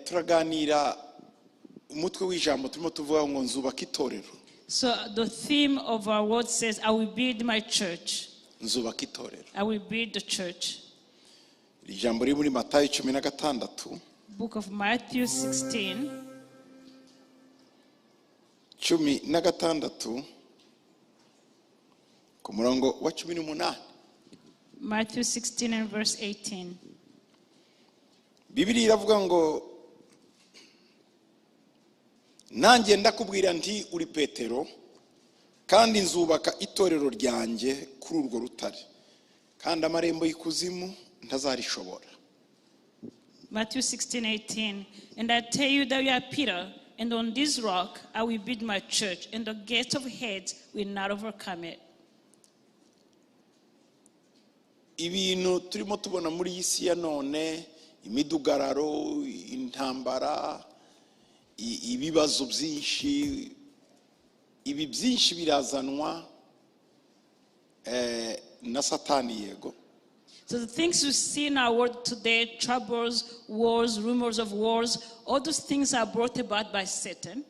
Turaganira umutwe w'ijambo turimo tuvuga ngo nzubaka itorero. So the theme of our word says, I will build my church. Nzubaka itorero. I will build the church. Ijambo riri muri Matayo 16. Book of Matthew 16. 16 ku murongo wa 18. Matthew 16 and verse 18. Bibiliya iravuga ngo nanjye ndakubwira nti uri Petero kandi nzubaka itorero ryanjye kuri urwo rutare kandi amarembo y'ikuzimu ntazarishobora. Matthew 16:18. And I tell you that you are Peter, and on this rock I will build my church, and the gates of Hades will not overcome it. Ibintu turimo tubona muri iyi si ya none, imidugararo, intambara, ibibazo byinshi, ibi byinshi birazanwa na Satani yego. So the things we see in our world today, troubles, wars, rumors of wars, all those things are brought about by Satan.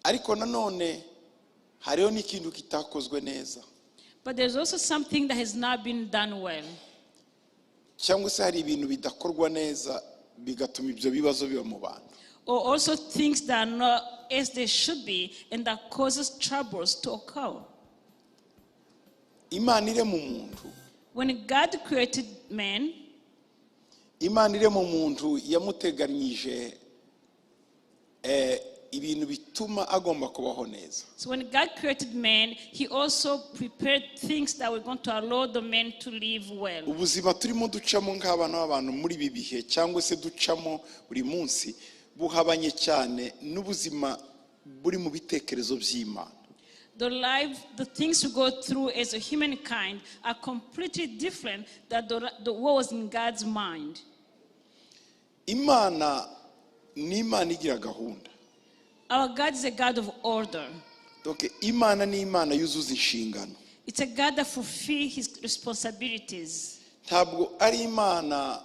Ariko nanone hariho n'ikintu kitakozwe neza. But there's also something that has not been done well. Cyangwa se hari ibintu bidakorwa neza bigatuma ibyo bibazo biba mu bantu. Or also things that are not as they should be and that causes troubles to occur. Imana ire mu muntu. When God created man, Imana ire mu muntu yamuteganyije ibintu bituma agomba kubaho neza. so when God created man, he also prepared things that were going to allow the man to live well. Ubuzima turimo ducamo nk'abana b'abantu muri ibi bihe cyangwa se ducamo buri munsi buhabanye cyane n'ubuzima buri mu bitekerezo by'Imana. The things we go through as a humankind are completely different than what was in God's mind. Imana ni Imana igira gahunda. Our God is a God of order. Donc Imana ni Imana yuzuza inshingano. It's a God that fulfills his responsibilities. Ntabwo ari Imana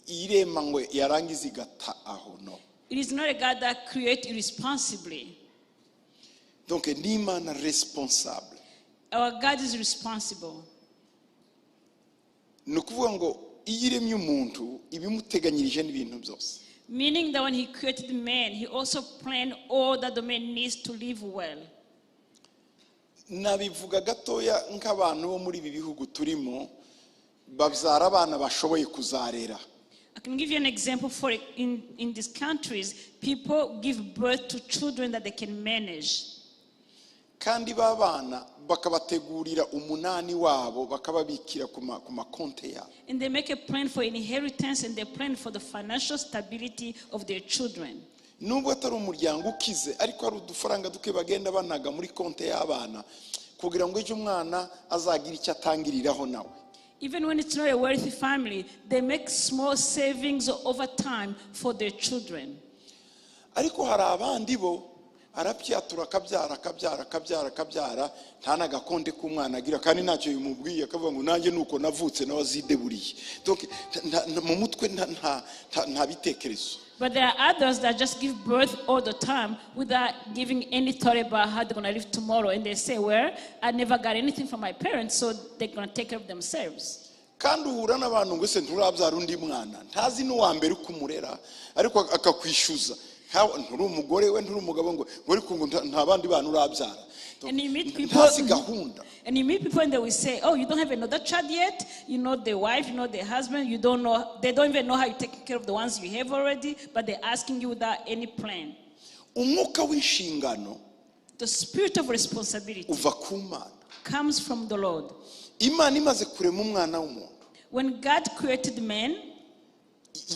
irema ngo yarangiza igata aho no. It is not a God that creates irresponsibly. Donc ni Imana responsable. Our God is responsible. Nukuvuga ngo iyiremye umuntu ibimuteganyirije n'ibintu byose. Meaning that when he created man, he also planned all that the man needs to live well. Nabivuga gatoya nk'abantu bo muri ibi bihugu turimo babyara abana bashoboye kuzarera. I can give you an example for in these countries, people give birth to children that they can manage. Kandi babana bakabategurira umunani wabo bakababikira ku makonte yabo. And they make a plan for inheritance and they plan for the financial stability of their children. Nubwo atari umuryango ukize ariko hari udufaranga duke bagenda banaga muri konte y'abana kugira ngo ejo umwana azagira icyo atangiriraho nawe. Even when it's not a wealthy family, they make small savings over time for their children. Ariko hari abandi bo arapyatura akabyara nta nagakonte k'umwana agira kandi ntacyo yimubwiye akavuga ngo nanjye nuko navutse nawe azideburiye. Donc mu mutwe nta bitekerezo. But there are others that just give birth all the time without giving any thought about how they're going to live tomorrow. And they say, well, I never got anything from my parents, so they're going to take care of themselves. Kandi uhura n'abantu ngo se nturabyara undi mwana ntazi n'uwa mbere ukumurera ariko akakwishyuza nturi umugore we nturi umugabo ngo ariko ngo nta bandi bantu urabyara. And you meet people and they will say, oh, you don't have another child yet? You know the wife, you know the husband, you don't know, they don't even know how you take care of the ones you have already, but they're asking you without any plan. Umwuka w'inshingano, the spirit of responsibility, uva ku Mana, comes from the Lord. Imana imaze kurema umwana w'umuntu. When God created man,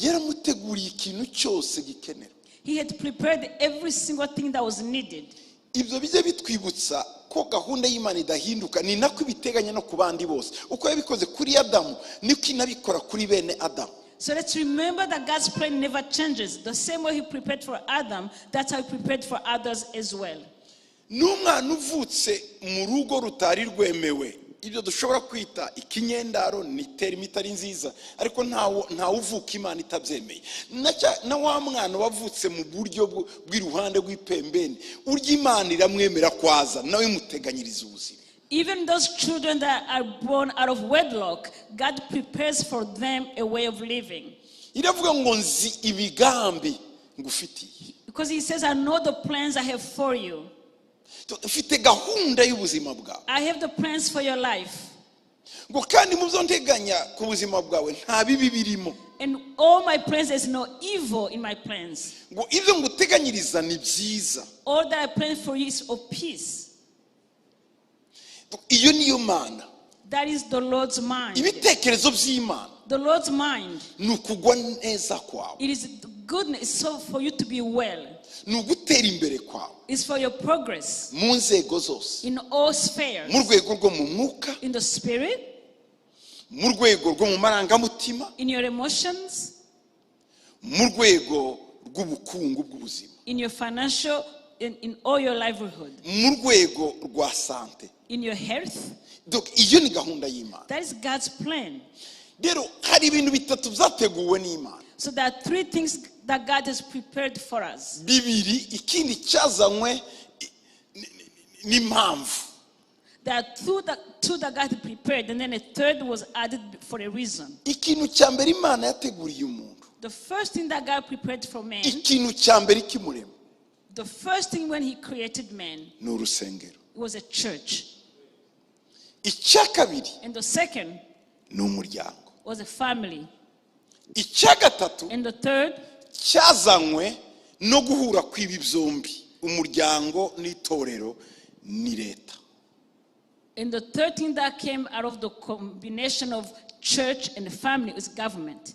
yaramuteguriye ikintu cyose gikenera. He had prepared every single thing that was needed. Ibyo bijye bitwibutsa ko gahunda y'Imana idahinduka ni nako ibiteganya no ku bandi bose. Uko yabikoze kuri Adamu niko inabikora kuri bene Adamu. So let's remember that God's plan never changes. The same way he prepared for Adam, that's how he prepared for others as well. N'umwana uvutse mu rugo rutari rwemewe ibyo dushobora kwita ikinyendaro ni terimi itari nziza, ariko nta uvuka Imana itabyemeye. Na wa mwana wavutse mu buryo bw'iruhande rw'ipembeni, urya Imana iramwemera kwaza nawe muteganyiriza ubuzima. Even those children that are born out of wedlock, God prepares for them a way of living. Iravuga ngo nzi ibigambi ngufitiye. Because he says, I know the plans I have for you. Mfite gahunda y'ubuzima bwawe. I have the plans for your life. Ngo kandi mubyo nteganya ku buzima bwawe nta bibi birimo. And all my plans, there's no evil in my plans. Ngo ibyo nguteganyiriza ni byiza. All that I plan for you is of peace. Iyo niyo Mana. That is the Lord's mind. Ibitekerezo by'Imana. The Lord's mind. Nukugwa neza kwawe. It is goodness, so for you to be well. Nugutera imbere kwawe. It's for your progress. Mu nzego zose. In all spheres. Mu rwego rwo mu mwuka. In the spirit. Mu rwego rwo mu marangamutima. In your emotions. Mu rwego rw'ubukungu bw'ubuzima. In your financial, in all your livelihood. Mu rwego rwa sante. In your health. Donc iyo ni gahunda y'Imana. That is God's plan. Rero hari ibintu bitatu byateguwe n'Imana. So there are three things that God has prepared for us. Bibiri, ikindi cyazanywe n'impamvu. There are two that God prepared, and then a third was added for a reason. Ikintu cya mbere Imana yateguriye umuntu. The first thing that God prepared for man. Ikintu cya mbere kimurema. The first thing when he created man. Ni urusengero. It was a church. Icya kabiri. And the second. Ni umuryango. Was a family. Icya gatatu. And the third. Cyazanywe no guhura kw'ibi byombi, umuryango n'itorero ni leta. And the third thing that came out of the combination of church and family is government.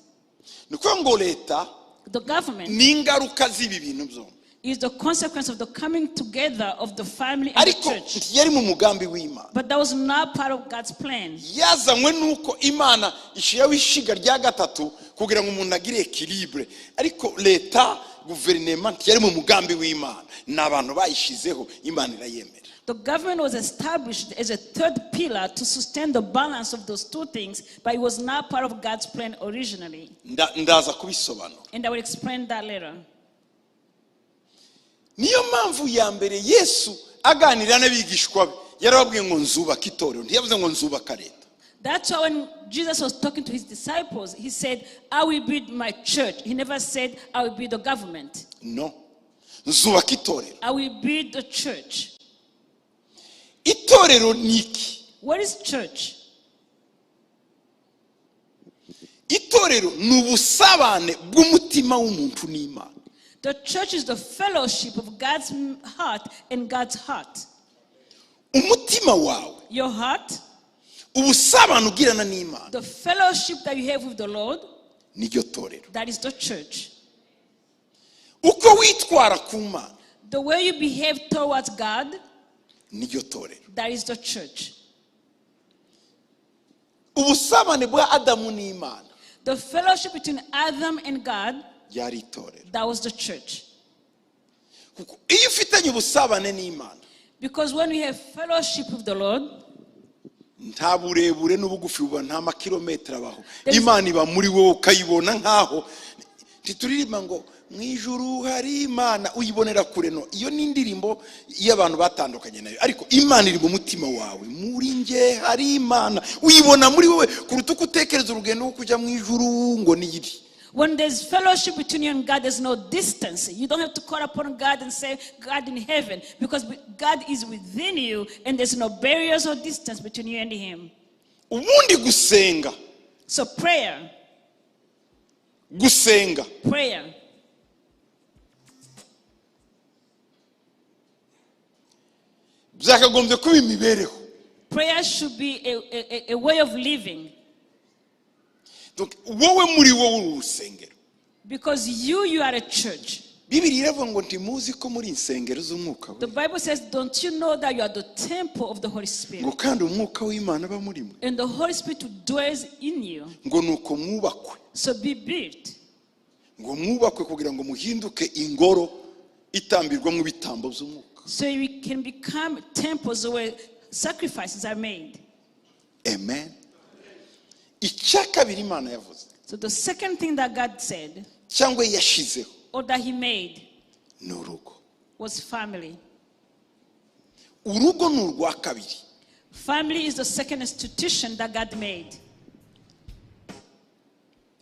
Niko ngo leta, the government, ni ingaruka z'ibi bintu byombi. Is the consequence of the coming together of the family and the church. Yari mu mugambi w'Imana. But that was not part of God's plan. Yazanywe nuko Imana ishiyaho ishiga rya gatatu kugira ngo umuntu agire equilibre. Ariko leta, gouvernement yari mu mugambi w'Imana. N'abantu bayishizeho Imana irayemera. The government was established as a third pillar to sustain the balance of those two things, but it was not part of God's plan originally. Ndaza kubisobanura. And I will explain that later. Niyo mpamvu ya mbere Yesu aganira n'abigishwa be yarababwiye ngo nzubaka itorero, ntiyavuze ngo nzubaka leta. That's why when Jesus was talking to his disciples, he said, I will build my church. He never said, I will build the government. No. Nzubaka itorero. I will build the church. Itorero ni iki? What is church? Itorero ni ubusabane bw'umutima w'umuntu n'Imana. The church is the fellowship of God's heart and God's heart. Umutima wawe. Your heart. Ubusabane ugirana n'Imana. The fellowship that you have with the Lord. Niryo torero. That is the church. Uko witwara ku Mana. The way you behave towards God. Niryo torero. That is the church. Ubusabane bwa Adamu n'Imana. The fellowship between Adam and God. Yari itorero. That was the church. Iyo ufitanye ubusabane n'Imana. Because when we have fellowship with the Lord, nta burebure n'ubugufi buba nta makilometero abaho. Imana iba muri wowe ukayibona nkaho ntituririmba ngo mu ijuru hari Imana uyibonera kure. No, iyo ni indirimbo y'abantu batandukanye nayo, ariko Imana iri mu mutima wawe. Muri nge hari Imana uyibona muri wowe kuruta uko utekereza urugendo rwo kujya mu ijuru ngo niyiri. When there's fellowship between you and God, there's no distance. You don't have to call upon God and say, God in heaven, because God is within you and there's no barriers or distance between you and Him. Ubundi gusenga. So prayer. Gusenga. Prayer. Byakagombye kuba imibereho. Prayer should be a way of living. Wowe muri wowe urusengero. Because you are a church. Bibiri iravuga ngo ntimuzi ko muri insengero z'umwuka we. The Bible says, don't you know that you are the temple of the Holy Spirit? Ngo kandi umwuka w'Imana aba muri mwe. And the Holy Spirit dwells in you. Ngo nuko mwubakwe. So be built. Ngo mwubakwe kugira ngo muhinduke ingoro itambirwamo ibitambo by'umwuka. So we can become temples where sacrifices are made. Amen. Icya kabiri Imana yavuze, So the second thing that God said, cyangwa yashizeho, or that he made, ni urugo. was family. Urugo ni urwa kabiri. Family is the second institution that God made.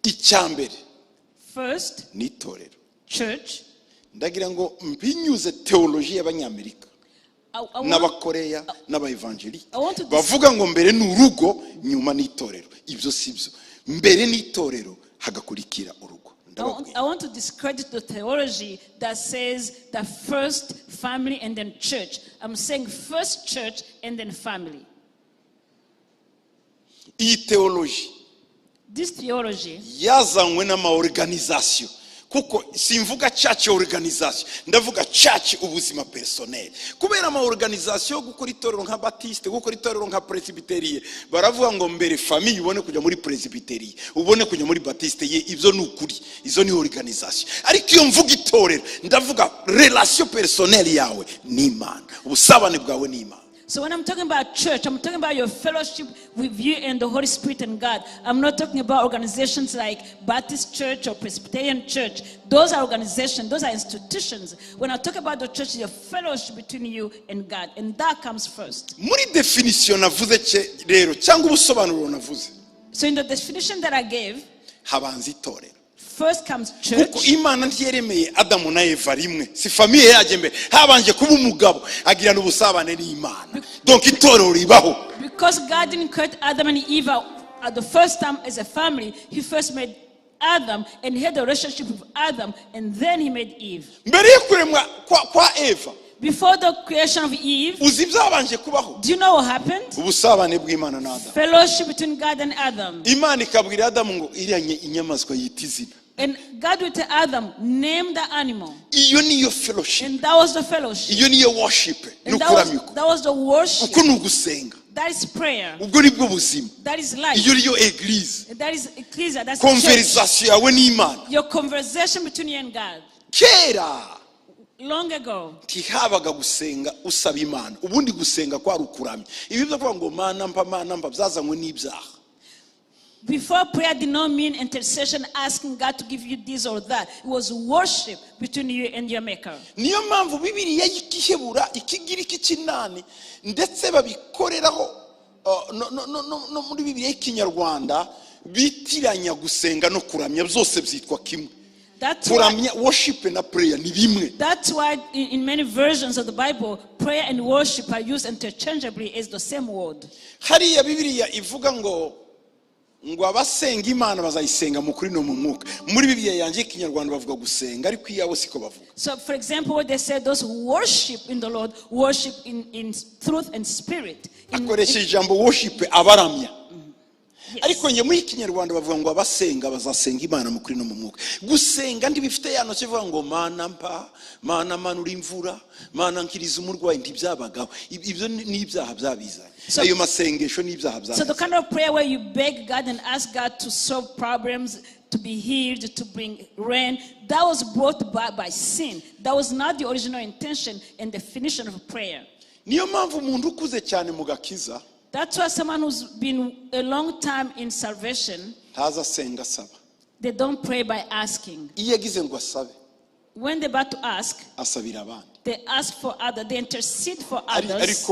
Icya mbere First, ni itorero. church. Ndagira ngo mbinyuze teoloji y'abanyamerika I n'abakoreya n'abaevangelike I want to bavuga ngo mbere ni urugo nyuma ni itorero. Ibyo sibyo. Mbere ni itorero hagakurikira urugo. I want to discredit the theology that says that first family and then church. I'm saying first church and then family. Iyi teoloji This theology yazanywe n'amaorganization, kuko simvuga church organization, ndavuga church ubuzima personnel. Kubera amaorganization gukora itorero nka Baptiste, gukora itorero nka Presbyterie, baravuga ngo mbere famille ubone kujya muri Presbyterie, ubone kujya muri Baptiste, ye ibyo ni ukuri, izo ni organization. Ariko iyo mvuga itorero ndavuga relation personnel yawe ni Imana, ubusabane bwawe ni Imana. So when I'm talking about church, I'm talking about your fellowship with you and the Holy Spirit and God. I'm not talking about organizations like Baptist Church or Presbyterian Church. Those are organizations, those are institutions. When I talk about the church, it's your fellowship between you and God. And that comes first. Muri definition navuze rero cyangwa ubusobanuro navuze, So in the definition that I gave, habanza itorero. first comes Kuko church. Imana ntiyeremeye Adamu na Eva rimwe, si famille yaje mbere, habanje kuba umugabo agirana ubusabane n'Imana. Donc itorero ribaho. Because God didn't create Adam and Eve at the first time as a family, he first made Adam and he had a relationship with Adam and then he made Eve. Mbere yo kuremwa kwa Eva, Before the creation of Eve, uzi byabanje kubaho do you know what happened? ubusabane bw'Imana na Adamu. Fellowship between God and Adam. Imana ikabwira Adamu ngo iriya inyamaswa yita izina. And God would tell Adam, name the animal. Iyo niyo fellowship, And that was the fellowship. iyo niyo worship, And n'ukuramya. that was the worship. Uko nugusenga, That is prayer. ubwo nibwo buzima. That is life. Iyo niyo eglise, That is ecclesia. That's the church. conversation yawe n'Imana. Your conversation between you and God. Kera Long ago, ntihabaga gusenga usaba Imana, ubundi gusenga kwari ukuramya. Ibi byo kuvuga ngo mana mpa byazanywe n'ibyaha. before prayer did not mean intercession, asking God to give you this or that. It was worship between you and your maker. Niyo mpamvu Bibiliya y'ikihebura ikigiriki kinani ndetse babikoreraho no muri Bibiliya y'Ikinyarwanda bitiranya gusenga no kuramya, byose byitwa kimwe. Kuramya, worship na prayer ni bimwe. That's why in many versions of the Bible, prayer and worship are used interchangeably as the same word. Hariya Bibiliya ivuga ngo abasenga Imana bazayisenga mu kuri no mu mwuka. Muri Bibiliya yanjye y'Ikinyarwanda bavuga gusenga, ariko iyabo siko bavuga. So for example, what they say, those who worship in the Lord worship in truth and spirit. Akoresha ijambo worship abaramya. Ariko nge muri Kinyarwanda bavuga ngo abasenga bazasenga Imana mu kuri no mu mwuka. Gusenga ndi bifite yano kivuga ngo mana mpa, mana manura imvura, mana nkiriza umurwayi, ntibyabagaho. Ibyo ni ibyaha byabizanye. Ayo masengesho ni ibyaha byabizanye. So the kind of prayer where you beg God and ask God to solve problems, to be healed, to bring rain, that was brought by sin. That was not the original intention and definition of prayer. Niyo mpamvu umuntu ukuze cyane mu gakiza, that's why someone who's been a long time in salvation, they don't pray by asking. When they're about to ask, they ask for others, they intercede for others.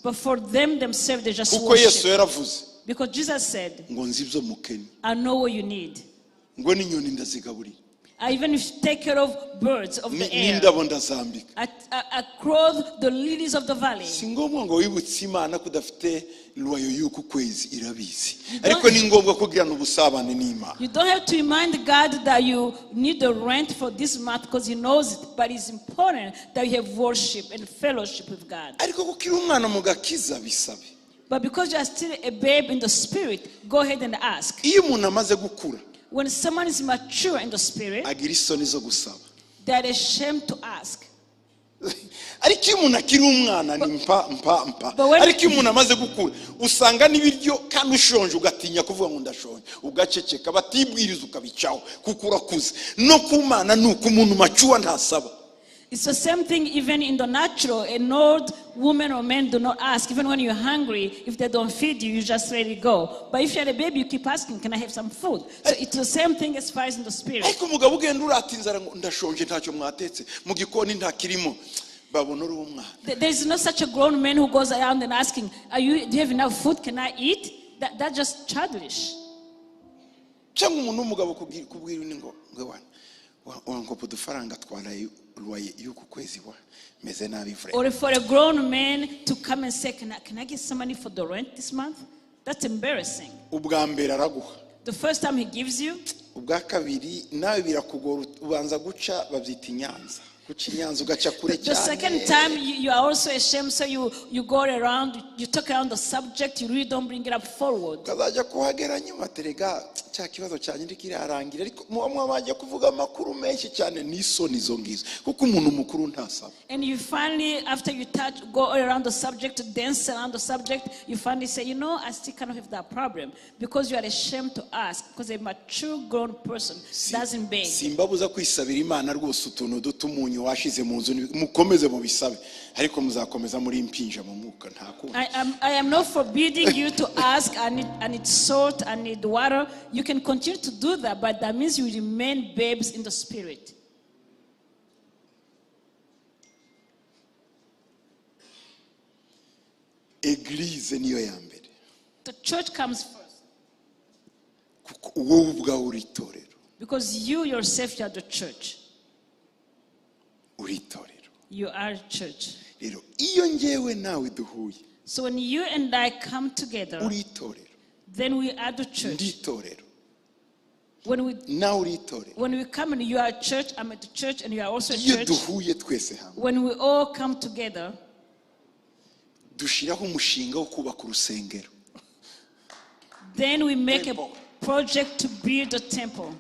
But for them themselves, they just worship. Because Jesus said, I know what you need. I even take care of birds of the air. I clothe the lilies of the valley. You don't have to remind God that you need the rent for this month because He knows it, but it's important that you have worship and fellowship with God. But because you are still a babe in the spirit, go ahead and ask. When someone is mature in the spirit, they are ashamed to ask. Ariko iyo umuntu akiri umwana ni mpa. Ariko iyo umuntu amaze gukura usanga n'ibiryo kandi ushonje ugatinya kuvuga ngo ndashonje, ugaceceka, batibwiriza ukabicaho kuko urakuze. No kumana nuko umuntu macuwa ntasaba. It's the same thing even in the natural. An old woman or man do not ask. Even when you're hungry, if they don't feed you, you just let it go. But if you're a baby, you keep asking, can I have some food? So it's the same thing as far as in the spirit. ariko umugabo ugenda urata inzara ngo ndashonje ntacyo mwatetse mu gikoni ntakirimo babona uri umwana. There's not such a grown man who goes around and asking, do you have enough food? Can I eat? That's just childish. cyangwa umuntu w'umugabo kubwira ni ngo ngo udufaranga twaraye y'uku kwezi wa meze nabi vrema. Or for a grown man to come and say, can I get some money for the rent this month? That's embarrassing. ubwa mbere araguha. The first time he gives you. ubwa kabiri nawe birakugora ubanza guca babyita inyanza. The second time you are also ashamed, so you go around, you talk around the subject, you really don't bring it up forward. kazajya kuhagera nyuma terega cya kibazo cyane ndikirarangira ariko mwabanje kuvuga amakuru menshi cyane n'isoni zo ngizo kuko umuntu mukuru ntasaba. And you finally, after you go around the subject, dance around the subject, you finally say, I still kind of have that problem because you are ashamed to ask, because a mature grown person doesn't beg. simbabuza kwisabira Imana rwose utuntu dutumunyu washize mu nzu mukomeze mu bisabe ariko muzakomeza muri impinja mu mwuka ntakuba. I am not forbidding you to ask. I need salt, I need water. You can continue to do that, but that means you remain babes in the spirit. Eglise niyo ya mbere. The church comes first. kuko wowe ubwawe uri itorero. Because you yourself, you are the church. uri itorero. You are church. Rero iyo ngewe nawe duhuye. So when you and I come together, uri itorero. then we are the church. Ndi itorero. When we come and you are a church, I'm at the church, and you are also a church. When we all come together, then we make a project to build a temple.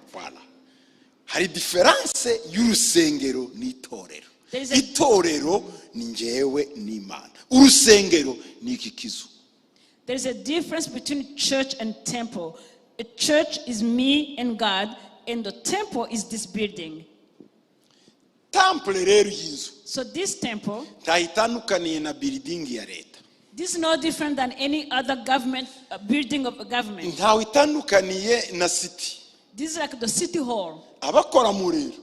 Hari difference y'urusengero n'itorero. Itorero ni njewe n'Imana. Urusengero ni iki kizu. There is a difference between church and temple. A church is me and God, and the temple is this building. Temple rero y'inzu. So this temple, tahitandukaniye na building ya leta. This is no different than any other government building of a government. Ntawe itandukaniye na city. This is like the city hall. Abakora mu rero.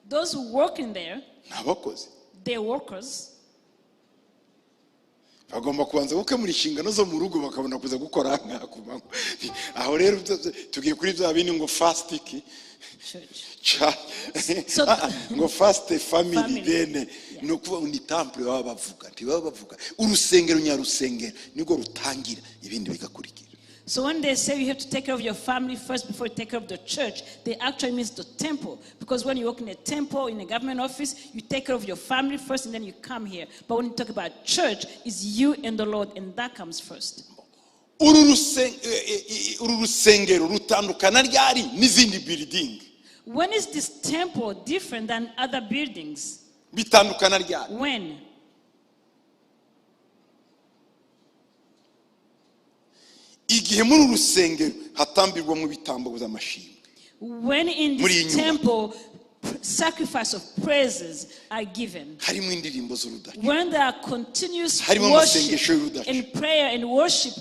Those who work in there, n'abakozi. They're workers. Bagomba kubanza gukemura inshingano zo mu rugo bakabona kuza gukora nk'akumanywa. Aho rero tugiye kuri bya bindi ngo fast iki. So ngo fast family then no kuba ni temple baba bavuga ntibavuga urusengero nyarusengero niko rutangira ibindi bigakurikira. So when they say you have to take care of your family first before you take care of the church, they actually means the temple. Because when you work in a temple, in a government office, you take care of your family first and then you come here. But when you talk about church, it's you and the Lord, and that comes first. When is this temple different than other buildings? When? When in this temple sacrifice of praises are given, when there are continuous worship and prayer and worship,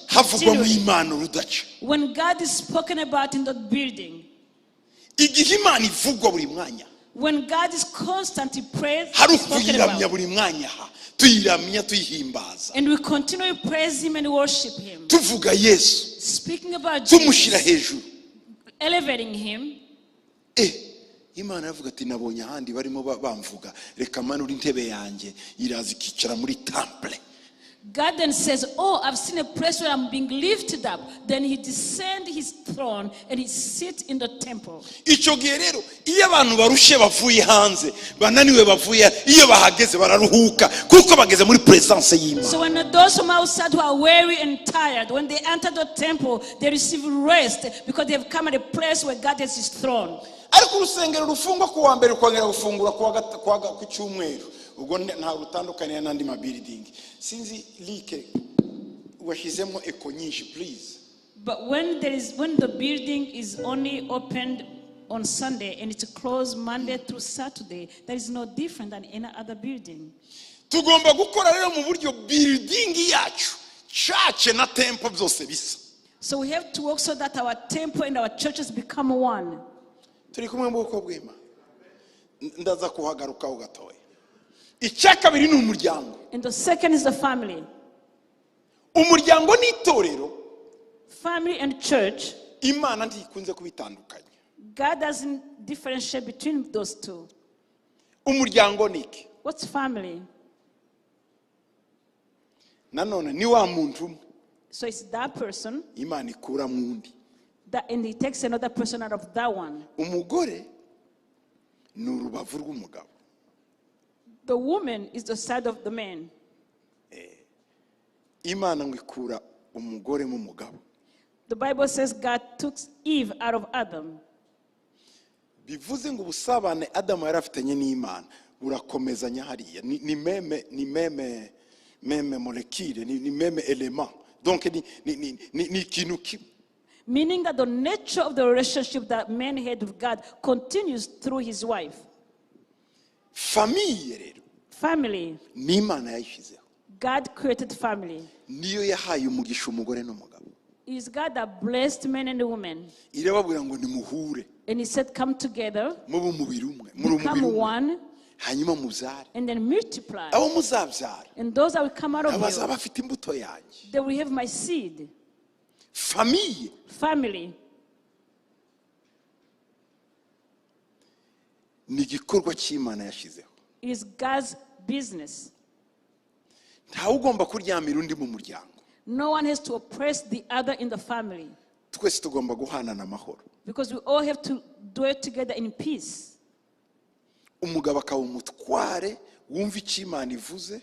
when God is spoken about in that building, when God is constantly praised, and we continue to praise Him and worship Him, speaking about Jesus, elevating Him. Imana yavuga ati nabonye ahandi barimo bamvuga reka manura intebe yanjye iraza ikicara muri temple. God then says, oh, I've seen a place where I'm being lifted up. Then He descends His throne and He sits in the temple. Icyo gihe rero iyo abantu barushe bavuye hanze bananiwe bavuye iyo bahageze bararuhuka kuko bageze muri presence y'Imana. So when those from outside who are weary and tired, when they enter the temple, they receive rest because they have come at a place where God has His throne. Ariko urusengero rufungwa ku wa mbere ukongera gufungura ku cyumweru ubwo nta rutandukanye n'andi ma building sinzi like washizemo eco nyinshi please. But when the building is only opened on Sunday and it's closed Monday through Saturday, that is no different than any other building. Tugomba gukora rero mu buryo building yacu, church na temple byose bisa. So we have to work so that our temple and our churches become one. Turi kumwe mu bwoko bw'Imana. Ndaza kuhagarukaho gatoya. Icya kabiri ni umuryango. And the second is the family. Umuryango ni itorero. Family and church. Imana ntikunze kubitandukanya. God doesn't differentiate between those two. Umuryango ni iki? What's family? Nanone ni wa muntu. So it's that person. Imana ikura mu undi. And he takes another person out of that one. Umugore ni urubavu rw'umugabo. The woman is the side of the man. Imana ngo ikura umugore mu mugabo. The Bible says God took Eve out of Adam. Bivuze ngo ubusabane Adamu yari afitanye n'Imana burakomezanya hariya. Ni meme molecule, ni meme element. Donc ni ikintu kimwe. Meaning that the nature of the relationship that man had with God continues through his wife. Famille rero. Family. Ni Imana yayishyizeho. God created family. Niyo yahaye umugisha umugore n'umugabo. It is God that blessed men and women. Irababwira ngo nimuhure. And he said, come together. Mube umubiri umwe. Become one. Hanyuma mubyare. And then multiply. Abo muzabyara. And those that will come out of abazaba you, bafite imbuto yanjye. they will have my seed. Famille. Family. Ni igikorwa cy'Imana yashyizeho. It is God's business. Ntawe ugomba kuryamira undi mu muryango. No one has to oppress the other in the family. Twese tugomba guhanana amahoro. Because we all have to dwell together in peace. Umugabo akaba umutware wumva icyo Imana ivuze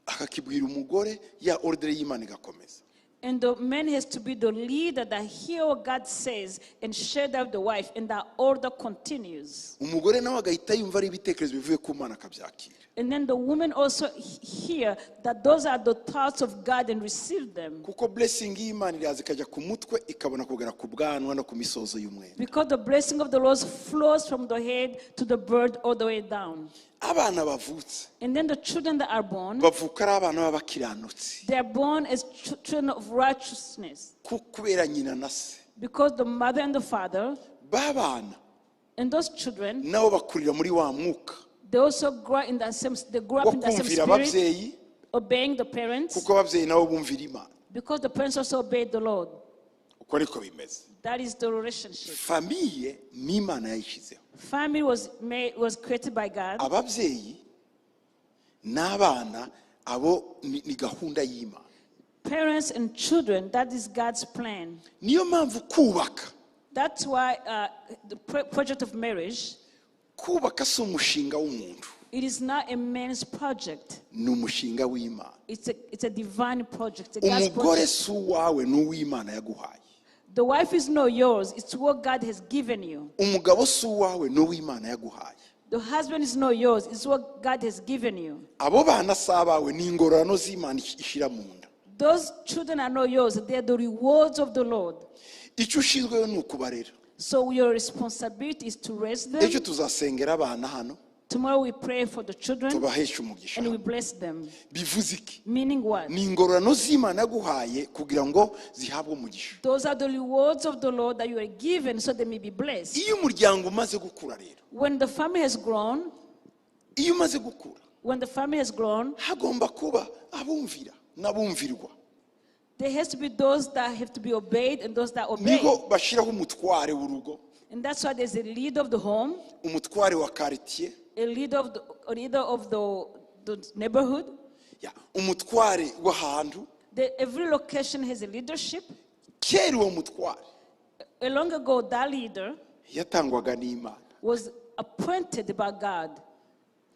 akakibwira umugore ya ordre y'Imana igakomeza. And the man has to be the leader that hear what God says and share that with the wife, and that order continues. Umugore nawe agahita yumva ari ibitekerezo bivuye ku Mana akabyakira. And then the woman also hear that those are the thoughts of God and receive them. Kuko blessing y'Imana iraza ikajya ku mutwe ikabona kugera ku bwanwa no ku misozo y'umwenda. Because the blessing of the Lord flows from the head to the bird all the way down. Abana bavutse. And then the children that are born, bavuka ari abana b'abakiranutsi. they are born as children of righteousness. Kubera nyina na se. Because the mother and the father, babana and those children, nabo bakurira muri wa mwuka. they also grow in that same, they grow up in that same spirit, obeying the parents, kuko ababyeyi nabo bumvira Imana. because the parents also obey the Lord. Uko niko bimeze. That is the relationship. Famille ni Imana yayishyizeho. Family was created by God. Ababyeyi n'abana abo ni gahunda y'Imana. Parents and children, that is God's plan. Niyo mpamvu kubaka. That's why the project of marriage, kubaka si umushinga w'umuntu. it is not a man's project. Ni umushinga w'Imana. It's a divine project. A God's Umugore project. si uwawe ni uw'Imana yaguhaye. The wife is not yours. It's what God has given you. Umugabo si uwawe ni uw'Imana yaguhaye. The husband is not yours. It's what God has given you. Abo bana si abawe ni ingororano z'Imana ishyira mu nda. Those children are not yours. They are the rewards of the Lord. Icyo ushinzweho ni ukubarera. So your responsibility is to raise them. Ejo tuzasengera abana hano. Tomorrow we pray for the children tubaheshe umugisha. and we bless them. Bivuze iki? Meaning what? Ni ingororano z'Imana yaguhaye kugira ngo zihabwe umugisha. Those are the rewards of the Lord that you are given so they may be blessed. Iyo umuryango umaze gukura rero. When the family has grown, Iyo umaze gukura. when the family has grown, Hagomba kuba abumvira n'abumvirwa. there has to be those that have to be obeyed and those that obey. Niho bashiraho umutware w'urugo. And that's why there's a leader of the home, Umutware wa quartier. a leader of the neighborhood. Ya, umutware w'ahantu. Every location has a leadership. Kera uwo mutware Long ago, that leader yatangwaga n'Imana. was appointed by God.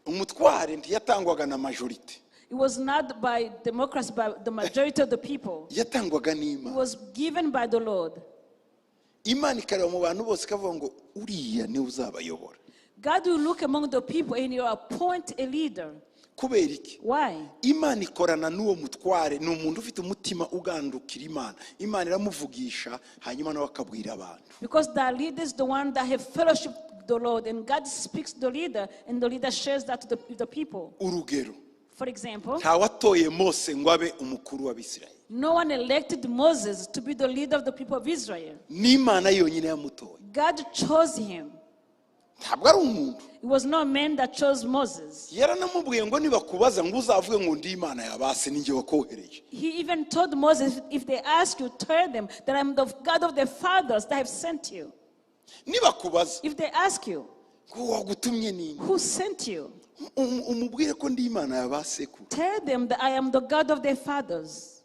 Umutware ntiyatangwaga na majorite. It was not by democracy, by the majority of the people. Yatangwaga It n'Imana. was given by the Lord. Imana ikareba mu bantu bose ikavuga ngo uriya niwe uzabayobora. God will look among the people and he will appoint a leader. kubera iki? Why? Imana ikorana n'uwo mutware, ni umuntu ufite umutima ugandukira Imana. Imana iramuvugisha hanyuma nawe akabwira abantu. Because the leader is the one that have fellowship with the Lord, and God speaks to the leader, and the leader shares that to the people. Urugero, For example, ntawatoye Mose ngo abe umukuru w'Abisirayeli. no one elected Moses to be the leader of the people of Israel. Ni Imana yonyine yamutoye. God chose him. Ntabwo ari umuntu. It was not man that chose Moses. Yaranamubwiye ngo nibakubaza ngo uzavuge ngo ndi Imana yabase ninjye wakohereje. He even told Moses, if they ask you, tell them that I'm the God of their fathers that have sent you. Nibakubaza If they ask you, ngo wagutumye nini, who sent you? umubwire ko ndi Imana yabasekuru. Tell them that I am the God of their fathers.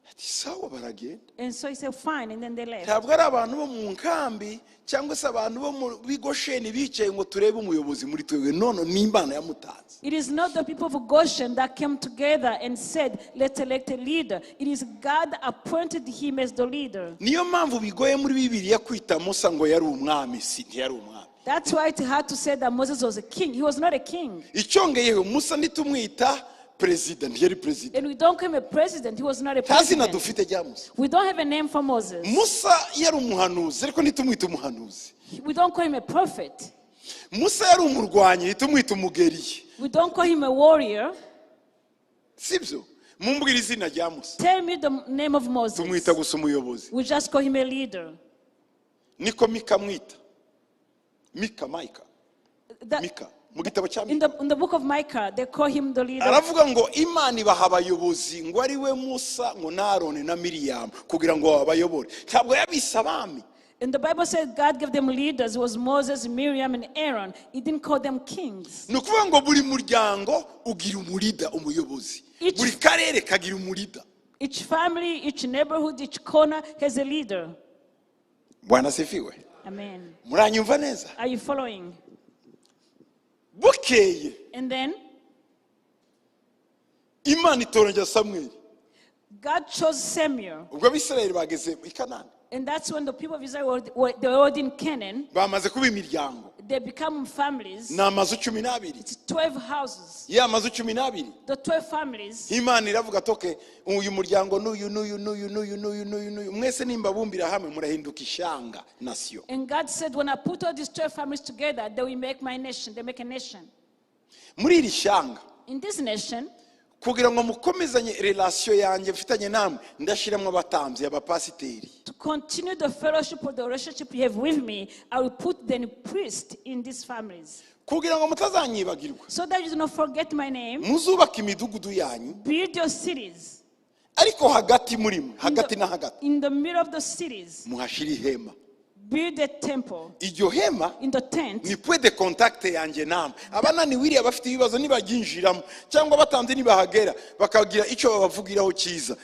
Ati sawa, baragenda. And so he said, fine, and then they left. Ntabwo ari abantu bo mu nkambi cyangwa se abantu bo mu bigosheni bicaye ngo turebe umuyobozi muri twebwe. Nono ni Imana yamutanze. It is not the people of Goshen that came together and said, let's elect a leader. It is God that appointed him as the leader. Niyo mpamvu bigoye muri Bibiliya kwita Musa ngo yari umwami. Si ntiyari umwami. That's why it's hard to say that Moses was a king. He was not a king. Icyongeyeho Musa nitumwita president, ntiyari president. And we don't call him a president. He was not a Tazi na president. dufite rya Musa. We don't have a name for Moses. Musa yari umuhanuzi ariko nitumwita umuhanuzi. We don't call him a prophet. Musa yari umurwanyi nitumwita umugeriye. We don't call him a warrior. Sibyo? Mumbwira izina rya Musa. Tell me the name of Moses. Tumwita gusa umuyobozi. We just call him a leader. Niko Mika mwita. Mika. That- Mika. Mu gitabo cya in Mika. the book of Micah, they call him the leader. Aravuga ngo Imana ibaha abayobozi ngo ari we Musa ngo na Aroni na Miriyamu kugira ngo babayobore. Ntabwo yabise abami. And the Bible said God gave them leaders. It was Moses, Miriam, and Aaron. He didn't call them kings. Ni ukuvuga ngo buri muryango ugira umurida, umuyobozi. Each- Buri karere kagira umurida. Each family, each neighborhood, each corner has a leader. Bwana sifiwe. Amen. Muranyumva neza? Are you following? Bukeye And then Imana itoranya Samweli. God chose Samuel. Ubwo Abisirayeli bageze i Kanani. And that's when the people of Israel they were in Canaan. Bamaze kuba imiryango. They become families. Ni amazu 12. It's 12 houses. Ya amazu 12. The 12 families. Imana iravuga toke uyu muryango n'uyu mwese nimbabumbira hamwe murahinduka ishanga nation. And God said, when I put all these 12 families together, they will make my nation. They make a nation. Muri iri shanga In this nation, kugira ngo mukomezanye relation yanjye mfitanye namwe ndashiramo abatambyi abapasiteri. to continue the fellowship or the relationship you have with me, I will put the priest in these families. Kugira ngo mutazanyibagirwa. So that you do not forget my name, Muzubaka imidugudu yanyu build your cities. ariko hagati muri mwe hagati na hagati In the middle of the cities, muhashira ihema. build a temple. Iryo hema In the tent, ni point de contact yanjye namwe. Abananiwiriye abafite ibibazo nibaginjiramo cyangwa batanze nibahagera bakagira icyo babavugiraho cyiza.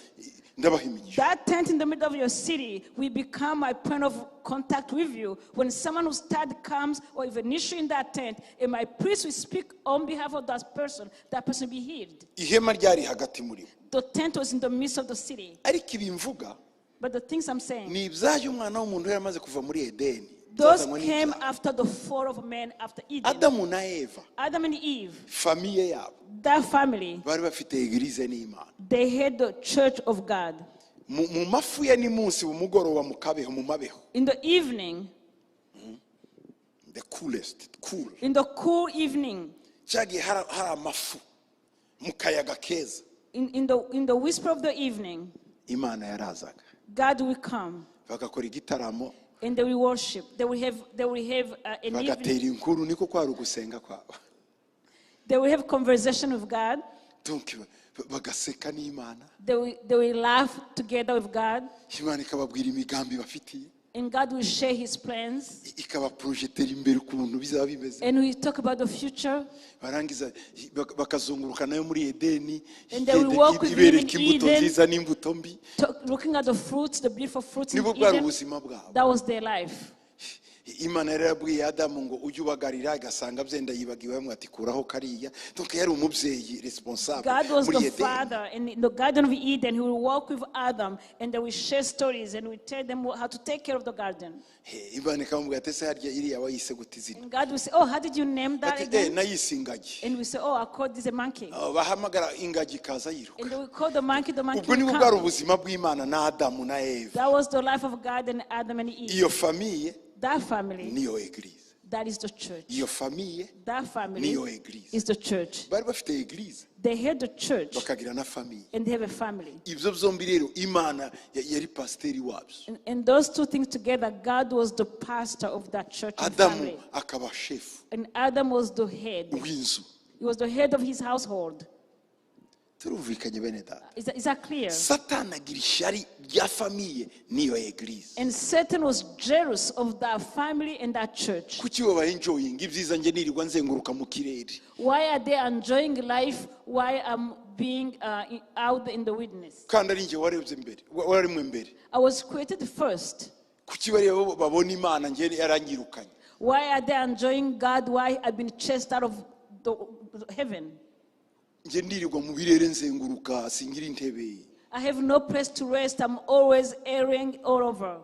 Ndabahimigisha. that tent in the middle of your city will become my point of contact with you. When someone who's tired comes, or if an issue in that tent, and my priest will speak on behalf of that person will be healed. Ihema ryari hagati muri mwe. The tent was in the midst of the city. Ariko ibimvuga But the things I'm saying, ni ibyaje umwana w'umuntu yaramaze kuva muri Edeni. those Byazanywe came n'ibyaha. after the fall of man, after Eden. Adamu na Eva Adam and Eve, famiye yabo that family, bari bafite eglise n'Imana. they had the church of God. Mu mafu ya ni munsi umugoroba mu kabeho mu mabeho. In the evening, The cool. in the cool evening, Cyagi hari amafu mu kayaga keza. in the whisper of the evening, Imana yarazaga. God will come Bagakora igitaramo and they will worship. They will have an bagatera evening. inkuru niko kwari ugusenga kwabo. They will have conversation with God. Donc bagaseka n'Imana. They will laugh together with God, Imana ikababwira imigambi bafitiye. and God will share His plans. Ikabaprojetera imbere ukuntu bizaba bimeze. And we talk about the future. Barangiza bakazunguruka nayo muri Edeni. And they will walk with him in Ibereka imbuto Eden. nziza n'imbuto mbi. Looking at the fruits, the beautiful fruits in Nibo bwari Eden. ubuzima bwabo. That was their life. Imana yarabwiye Adamu ngo ujye ubagarira, agasanga byenda yibagiwe ati kuraho kariya. Donc yari umubyeyi responsable. God was the father, and in the Garden of Eden, he will walk with Adam, and they will share stories, and we tell them how to take care of the garden. Imana ikamubwira ati se harya iriya wayise gute izina? And God will say, oh, how did you name that again? Nayise ingagi. And we say, oh, I called this a monkey. Bahamagara ingagi kaza yiruka. And they will call the monkey Ubwo will ni come. bwari ubuzima bw'Imana na Adamu na Eva. That was the life of God and Adam and Eve. Iyo famille That family, niyo eglise. that is the church. Iyo famille That family niyo eglise. is the church. Bari bafite eglise They had the church bakagira na famille. and they have a family. Ibyo byombi rero Imana yari pasiteri wabyo. And those two things together, God was the pastor of that church and Adamu family. akaba chef And Adam was the head. w'inzu. He was the head of his household. Turumvikanye bene data. Is that clear? Satani agira ishyari rya famille niyo eglise. And Satan was jealous of that family and that church. Kuki baba enjoying ibyiza nje nirirwa nzenguruka mu kirere? Why are they enjoying life while I'm being out in the wilderness? Kandi ari nje warebye mbere, warimwe mbere. I was created first. Kuki bari babona Imana nje yaranyirukanye? Why are they enjoying God? Why I've been chased out of the heaven? Nje ndirirwa mu birere nzenguruka singira intebe. I have no place to rest. I'm always erring all over.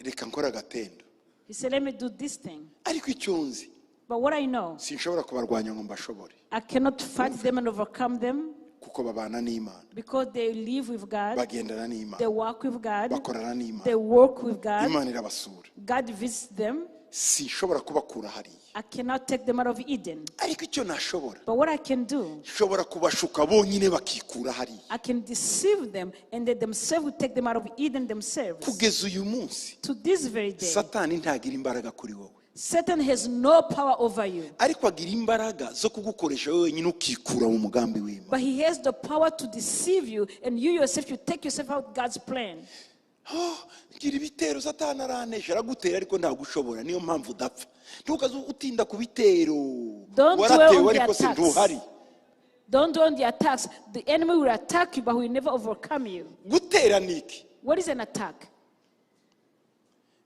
Reka nkora gatendo. He said, let me do this thing. Ariko icyo nzi But what I know, sinshobora kubarwanya ngo mbashobore. I cannot fight them and overcome them Kuko babana n'Imana. because they live with God, Bagendana n'Imana. they walk with God, Bakorana n'Imana. they work with God, Imana irabasura. God visits them. Sinshobora kubakura hariya. I cannot take them out of Eden. Ariko icyo nashobora, But what I can do, nshobora kubashuka bonyine bakikura hariya. I can deceive them and they themselves will take them out of Eden themselves. Kugeza uyu munsi To this very day, Satani ntagira imbaraga kuri wowe. Satan has no power over you. Ariko agira imbaraga zo kugukoresha wowe wenyine ukikura mu mugambi w'Imana. But he has the power to deceive you, and you yourself, you take yourself out of God's plan. Ngira ibitero Satani aranesha aragutera ariko ntagushobora, niyo mpamvu udapfa. Ntukaze utinda ku bitero. Don't dwell Waratewe on the ariko sintuhari. attacks. Don't dwell on the attacks. The enemy will attack you, but he will never overcome you. Gutera niki? What is an attack?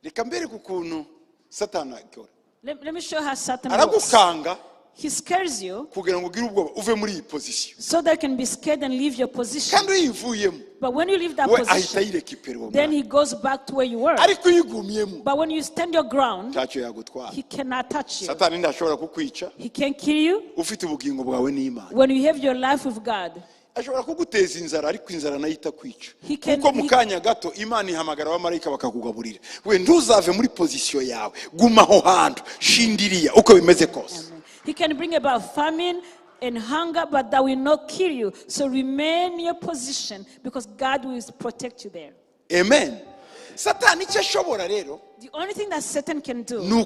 Reka mbere ku kuntu Satani akora. Let me show how Satan works. Aragukanga He scares you kugira ngo ugire ubwoba uve muri iyi position. so that you can be scared and leave your position. Kandi uyivuyemo But when you leave that we ahita position, yirekipera uwo then mwanya. he goes back to where you were. Ariko uyigumyemo But when you stand your ground, ntacyo yagutwara. he cannot touch you. Satani ndashobora kukwica He can't kill you ufite ubugingo bwawe n'Imana. when you have your life with God. Ashobora kuguteza inzara ariko inzara nayo itakwica. He can- Kuko mu kanya gato Imana ihamagara abamarayika bakakugaburira. We ntuzave muri position yawe. Guma aho hantu. Shindiriya uko bimeze kose. He can bring about famine and hunger, but that will not kill you. So remain in your position because God will protect you there. Amen. Satani icyo ashobora rero The only thing that Satan can do ni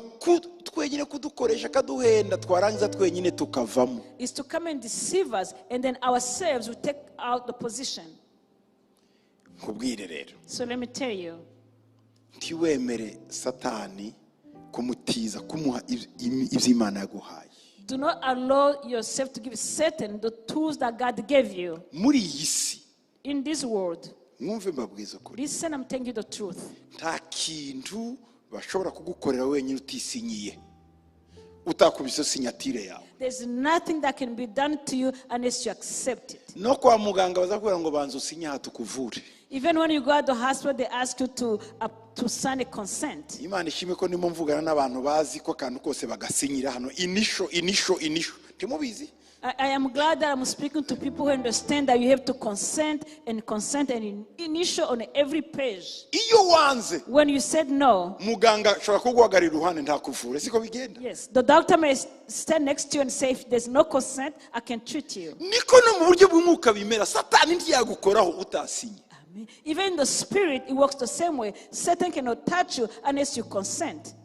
twenyine kudukoresha kaduhenda twarangiza twenyine tukavamo. is to come and deceive us, and then ourselves will take out the position. Nkubwire rero So let me tell you, ntiwemere Satani kumutiza kumuha iby'Imana yaguhaye. do not allow yourself to give Satan the tools that God gave you Muri iyi si in this world. mwumve mbabwiza ukuri. Listen, I'm telling you the truth. Nta kintu bashobora kugukorera wenyine utisinyiye, utakubise sinyatire yawe. There's nothing that can be done to you unless you accept it. No kwa muganga bazakubwira ngo banza usinye aha tukuvure. Even when you go to the hospital, they ask you to sign a consent. Imana ishime ko ndimo mvugana n'abantu bazi ko akantu kose bagasinyira hano initial. Timubizi? I am glad that I'm speaking to people who understand that you have to consent and initial on every page. Iyo wanze When you said no, muganga ashobora kuguhagarira iruhande ntakuvure, siko bigenda. yes, the doctor may stand next to you and say, if there's no consent, I can treat you. Niko no mu buryo bw'umwuka bimera. Satani ntiyagukoraho utasinye. Amen. Even in the spirit, it works the same way. Satan cannot touch you unless you consent.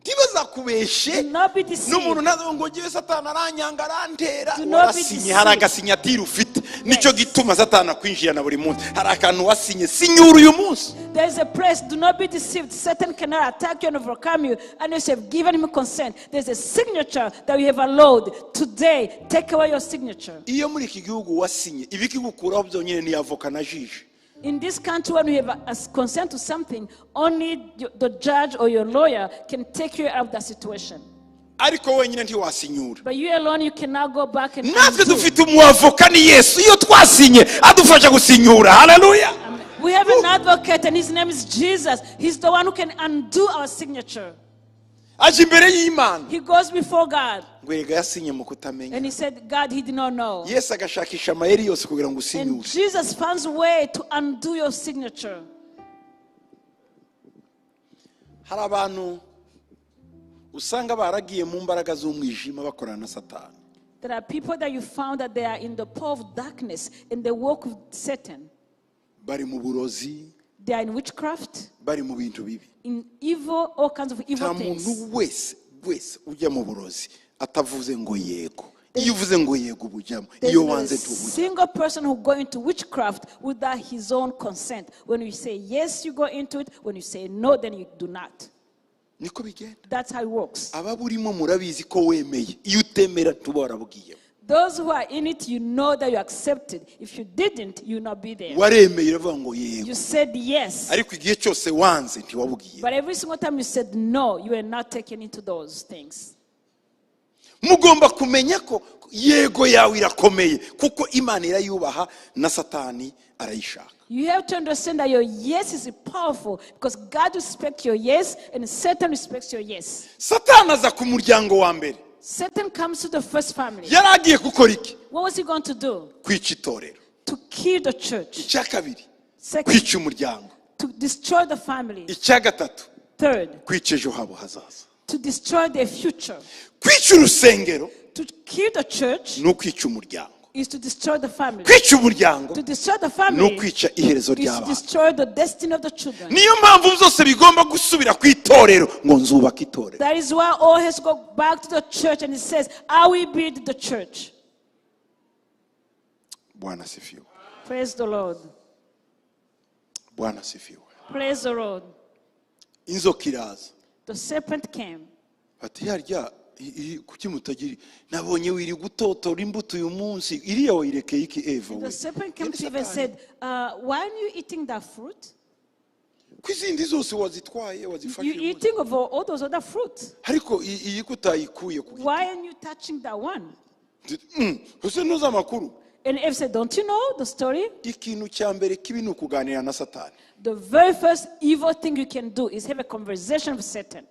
Ntibazakubeshe Do not be deceived. n'umuntu nazo ngo ngiye Satani aranyanga arantera. Do not be Warasinye, deceived. hari agasinyatire ufite. Nicyo gituma Satani akwinjira na buri munsi. Hari akantu wasinye, sinyura uyu munsi. There is a place. Do not be deceived. Satan cannot attack you and overcome you unless you have given him consent. There's a signature that you have allowed. Today, take away your signature. Iyo muri iki gihugu wasinye ibikigukuraho byonyine ni avoka na jiji. In this country, when you have a consent to something, only the judge or your lawyer can take care of that situation. ariko wenyine ntiwasinyura. But you alone, you cannot go back and natwe undo. dufite umuavoka ni Yesu, iyo twasinye adufasha gusinyura. Haleluya. We have an advocate and his name is Jesus. He's the one who can undo our signature. aje imbere y'Imana. He goes before God. ngwega yasinye mu kutamenya. And he said, God, he did not know. Yesu agashakisha amayeri yose kugira ngo And usinyure. Jesus finds a way to undo your signature. hari abantu usanga baragiye mu mbaraga z'umwijima bakorana na Satani. There are people that you found that they are in the power of darkness and they walk with Satan. bari mu burozi, They are in witchcraft, bari mu bintu bibi. in evil, all kinds of evil nta things. muntu wese ujya mu burozi atavuze ngo yego. iyo uvuze ngo yego ubujyamo, iyo There's wanze a tubujya. single person who go into witchcraft without his own consent. When you say yes, you go into it. When you say no, then you do not. niko bigenda. That's how it works. ababurimo murabizi ko wemeye, iyo utemera tuba warabugiyemo. Those who are in it, you know that you accepted. If you didn't, you will not be there. waremeye uravuga ngo yego, You said yes. ariko igihe cyose wanze ntiwabugiye. But every single time you said no, you were not taken into those things. mugomba kumenya ko yego yawe irakomeye, kuko Imana irayubaha na Satani arayishaka. You have to understand that your yes is powerful because God respects your yes and Satan respects your yes. Satani aza ku muryango wa mbere. Satan comes to the first family. yari agiye gukora iki? What was he going to do? kwica itorero. To kill the church. icya kabiri, Second, kwica umuryango. to destroy the family. icya gatatu, Third, kwica ejo habo hazaza. to destroy their future. kwica urusengero To kill the church ni ukwica umuryango. is to destroy the family. kwica umuryango To destroy the ni family ukwica iherezo is to ry'abana. destroy the destiny of the children. niyo mpamvu byose bigomba gusubira ku itorero ngo nzubaka itorero. That is why all has to go back to the church and it says, I will build the church. Bwana asifiwe. Praise the Lord. Bwana asifiwe. Praise the Lord. inzoka iraza The serpent came. ati yarya kuki mutagira, nabonye wiri gutotora imbuto uyu munsi, iriya wayirekeye iki Eva we? The serpent came to Eve and said, why are you eating that fruit? ko izindi zose wazitwaye wazifashe You're eating of all those other fruits. ariko iyi kutayikuye ku giti. Why are you touching that one? ese ntuzi amakuru? And Eve said, don't you know the story? ikintu cya mbere kibi ni ukuganira na Satani. The very first evil thing you can do is have a conversation with Satan.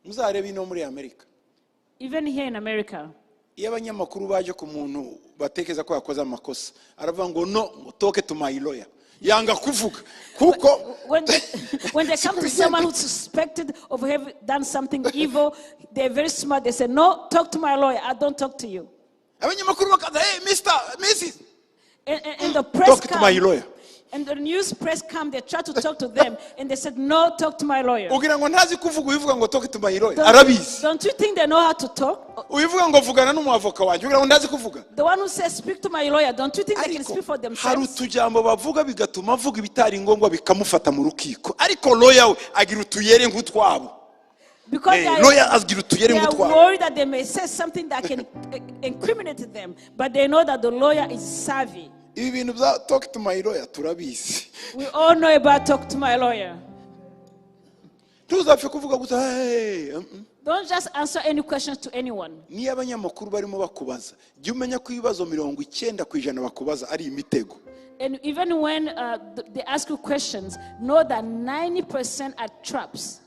muzarebe ino muri Amerika, Even here in America, iyo abanyamakuru baje ku muntu batekeza ko yakoze amakosa aravuga ngo no, ngo toke to my lawyer. yanga kuvuga kuko when they come to someone who's suspected of having done something evil, they're very smart. They say, no, talk to my lawyer. I don't talk to you. abanyamakuru bakaza, hey Mr. Mrs. And the press talk to my come, lawyer. and the news press come, they try to talk to them, and they said, no, talk to my lawyer. ugira ngo ntazi kuvuga, uyivuga ngo toke to my lawyer arabizi. Don't you think they know how to talk? uyivuga ngo vugana n'umuavoka wanjye, ugira ngo ntazi kuvuga. The one who says, speak to my lawyer, don't you think they can ariko speak for hari themselves? utujambo bavuga bigatuma avuga ibitari ngombwa bikamufata mu rukiko, ariko lawyer we agira utuyere nk'utwabo. Because they are, lawyer agira utuyere they are nk'utwabo. worried that they may say something that can incriminate them, but they know that the lawyer is savvy. ibi bintu bya talk to my lawyer turabizi. We all know about talk to my lawyer. ntuzapfe kuvuga gusa hey. Don't just answer any questions to anyone. niyo abanyamakuru barimo bakubaza, jya umenya ko ibibazo 90% bakubaza ari imitego. And even when they ask you questions, know that 90% are traps.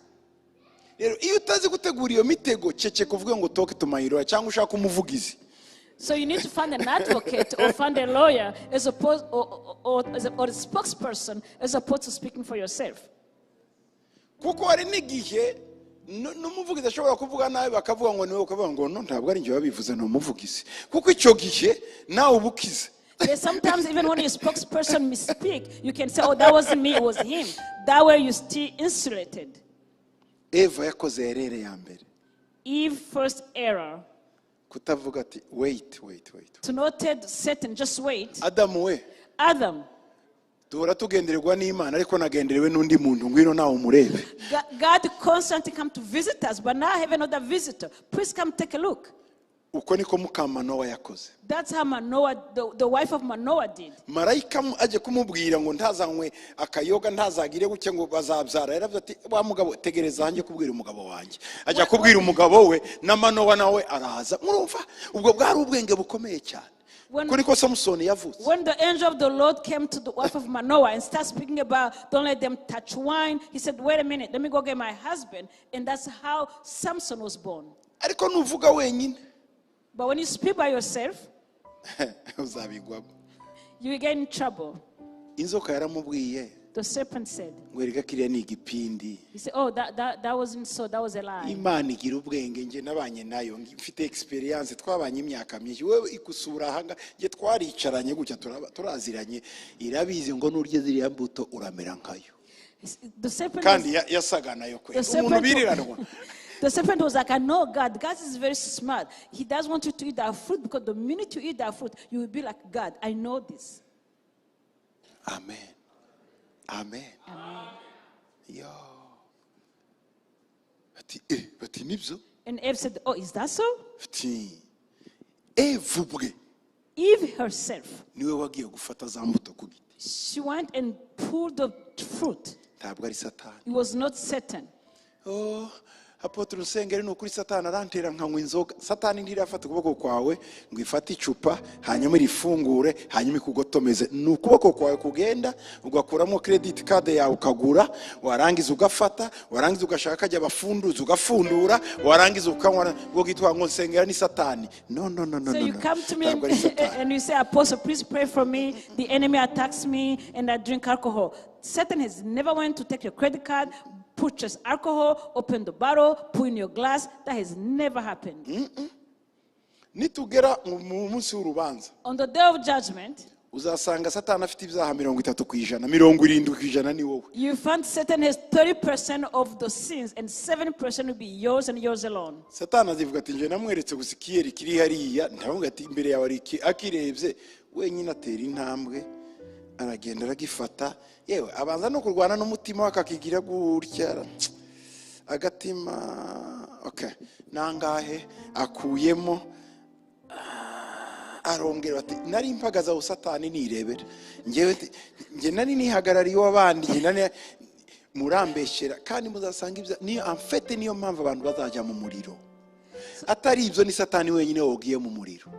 rero iyo utazi gutegura iyo mitego, cece kuvuga ngo talk to my lawyer cyangwa ushaka umuvugizi. So you need to find an advocate or find a lawyer as opposed or a spokesperson as opposed to speaking for yourself. kuko hari n'igihe n'umuvugizi ashobora kuvuga nabi bakavuga ngo niwe, ukavuga ngo no, ntabwo ari njye wabivuze, ni umuvugizi, kuko icyo gihe nawe ubukize. Yes, sometimes even when a spokesperson misspeak, you can say, oh, that wasn't me, it was him. That way you still insulated. Eva yakoze erere ya mbere, Eve first error. kutavuga ati wait. To not tell Satan, just wait. Adamu we, Adam, duhora tugendererwa n'Imana, ariko nagenderewe n'undi muntu, ngwino nawe umurebe. God constantly come to visit us, but now I have another visitor. Please come take a look. uko niko mukamanowa yakoze. That's how Manoah, the wife of Manoah did. Marayika aje kumubwira ngo ntazanywe akayoga ntazagire guke ngo bazabyara. Yaravuze ati wa mugabo tegereza hanjye kubwira umugabo wanjye. Ajya kubwira umugabo we na Manowa nawe araza. Murumva ubwo bwari ubwenge bukomeye cyane. When the angel of the Lord came to the wife of Manoah and started speaking about don't let them touch wine, he said, wait a minute, let me go get my husband. And that's how Samson was born. But when you speak by yourself, you will get in trouble. The serpent said, he said, oh, that wasn't so, that was a lie. Imana igira ubwenge nje nabanye nayo mfite experience twabanye imyaka myinshi wewe ikusura hanga nje twaricaranye gutya turaziranye irabizi ngo nurye ziriya mbuto uramera nkayo kandi yasaga nayo kwe umuntu biriranwa. The serpent was like, I know God. God is very smart. He doesn't want you to eat that fruit because the minute you eat that fruit, you will be like God. I know this. Amen. Amen. Amen. Yo. But and Eve said, oh, is that so? Eve herself, she went and pulled the fruit. It was not Satan. Oh, Apotre Rusengeri nukuri Satani arantera nkanywa inzoga. Satani ndirafata ukuboko kwawe ngo ifate icupa hanyuma irifungure hanyuma ikugotomeze. Nukuboko kwawe kugenda ugakuramo credit card yawe ukagura warangiza ugafata warangiza ugashaka kajya bafunduza ugafundura warangiza ukanywa ngo gitwa ngo Rusengeri ni Satani. No. So you come to me and you say, Apostle, please pray for me. The enemy attacks me and I drink alcohol. Satan has never went to take your credit card, purchase alcohol, open the bottle, put in your glass. That has never happened. On the day of judgment, uzasanga Satani afite ibyaha 30%, 70% ni wowe. You find Satan has 30% of the sins and 7% will be yours and yours alone. Satani azivuga ati nje namweretse gusikiyeri kiri hariya ndavuga ati imbere yawe ari akirebye wenyine atera intambwe aragenda aragifata yewe abanza no kurwana n'umutima wakakigira gutya agatima okay nangahe akuyemo arongera ati nari impagaza Satani nirebera nje nari nihagarariye wabandi nje nani murambeshera kandi muzasanga ibyo ni amfete niyo mpamvu abantu bazajya mu muriro atari ibyo ni Satani wenyine wogiye mu muriro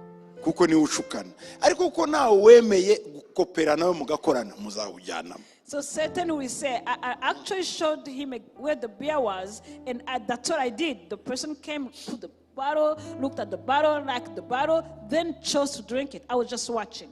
kuko ni ushukana ariko uko nawe wemeye gukopera nawe mugakorana muzawujyanamo. So Satan will say, I actually showed him where the beer was, and that's what I did. The person came, put the bottle, looked at the bottle, liked the bottle, then chose to drink it. I was just watching.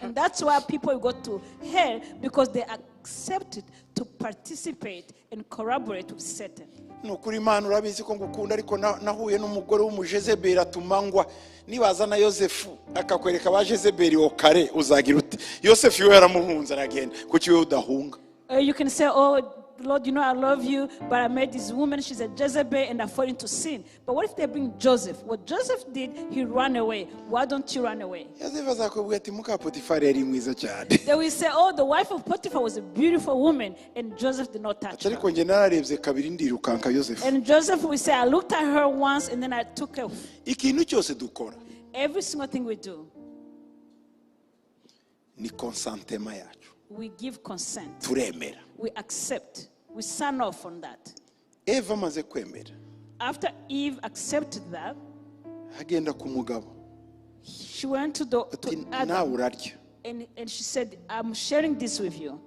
And that's why people go to hell, because they accepted to participate and collaborate with Satan. Nukuri Imana urabizi ko ngukunda ariko nahuye n'umugore w'umujezebeli atumangwa nibazana Yosefu akakwereka ba Jezebeli okare uzagira uti Yosefu yo yaramuhunza aragenda kuki we udahunga. You can say, oh Lord, you know I love you, but I met this woman, she's a Jezebel, and I fall into sin. But what if they bring Joseph? What Joseph did, he ran away. Why don't you run away? They will say, oh, the wife of Potiphar was a beautiful woman, and Joseph did not touch her. And Joseph will say, I looked at her once, and then I took her. Every single thing we do, we give consent. We accept. We sign off on that. After Eve accepted that, she went to Adam and she said, I'm sharing this with you.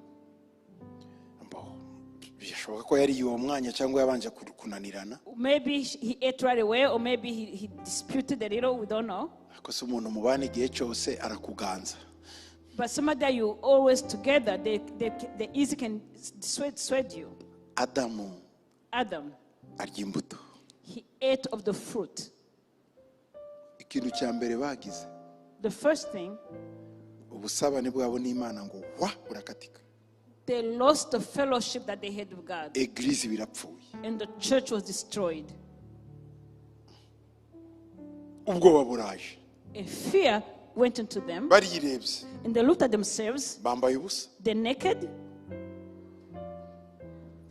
Maybe he ate right away, or maybe he disputed a little, we don't know. But somebody that you always together, they easily can sweat you. Adam, he ate of the fruit. The first thing, they lost the fellowship that they had with God. And the church was destroyed. A fear went into them, and they looked at themselves. They're naked.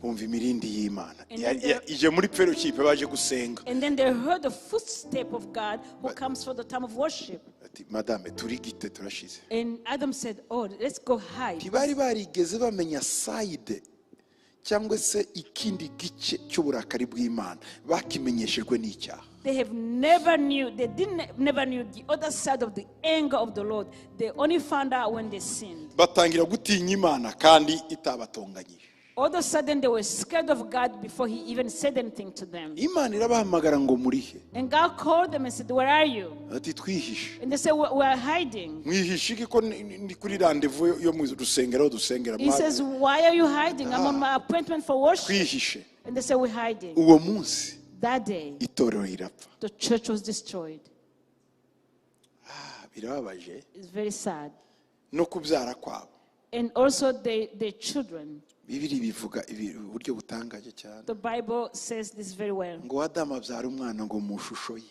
bumva imirindi y'Imana And then ije muri fellowship baje gusenga And then they heard the footstep of God who comes for the time of worship. ati madame turi gite turashize And Adam said, oh, let's go hide. ntibari barigeze bamenya side cyangwa se ikindi gice cy'uburakari bw'Imana bakimenyeshejwe n'icyaha. They never knew the other side of the anger of the Lord. They only found out when they sinned. batangira gutinya Imana kandi itabatonganyije. All of a sudden they were scared of God before he even said anything to them. Imana irabahamagara ngo murihe And God called them and said, where are you? ati twihishe. And they said, we are hiding. mwihishe iki ko ndi kuri rendezvous yo mu rusengero dusengera He says, why are you hiding? I'm on my appointment for worship. twihishe. And they said, we're hiding. uwo munsi That day, itorero irapfa. the church was destroyed. Birababaje It's very sad. no kubyara kwabo. And also their children. Bibiri bivuga uburyo butangaje cyane The Bible says this very well. ngo Adamu abyara umwana ngo mu shusho ye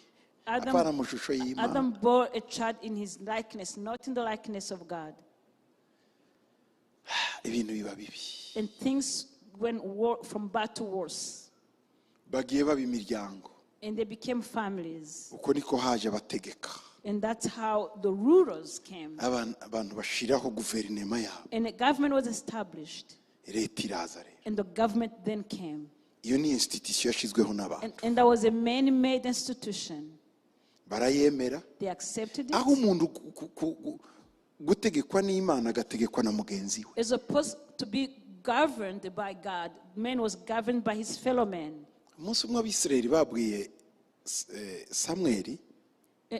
Adam, apana mu shusho y'Imana. Adam bore a child in his likeness, not in the likeness of God. ibintu biba bibi. And things went from bad to worse. bagiye baba imiryango And they became families. uko niko haje abategeka And that's how the rulers came. abantu bashiraho guverinema yabo. And a government was established. leta iraza rero. And the government then came. iyo ni institution yashizweho n'abantu. And that was a man-made institution. barayemera They accepted aho it. umuntu gutegekwa n'Imana agategekwa na mugenzi we. It's supposed to be governed by God. Man was governed by his fellow man. umunsi umwe abisirayeli babwiye Samweli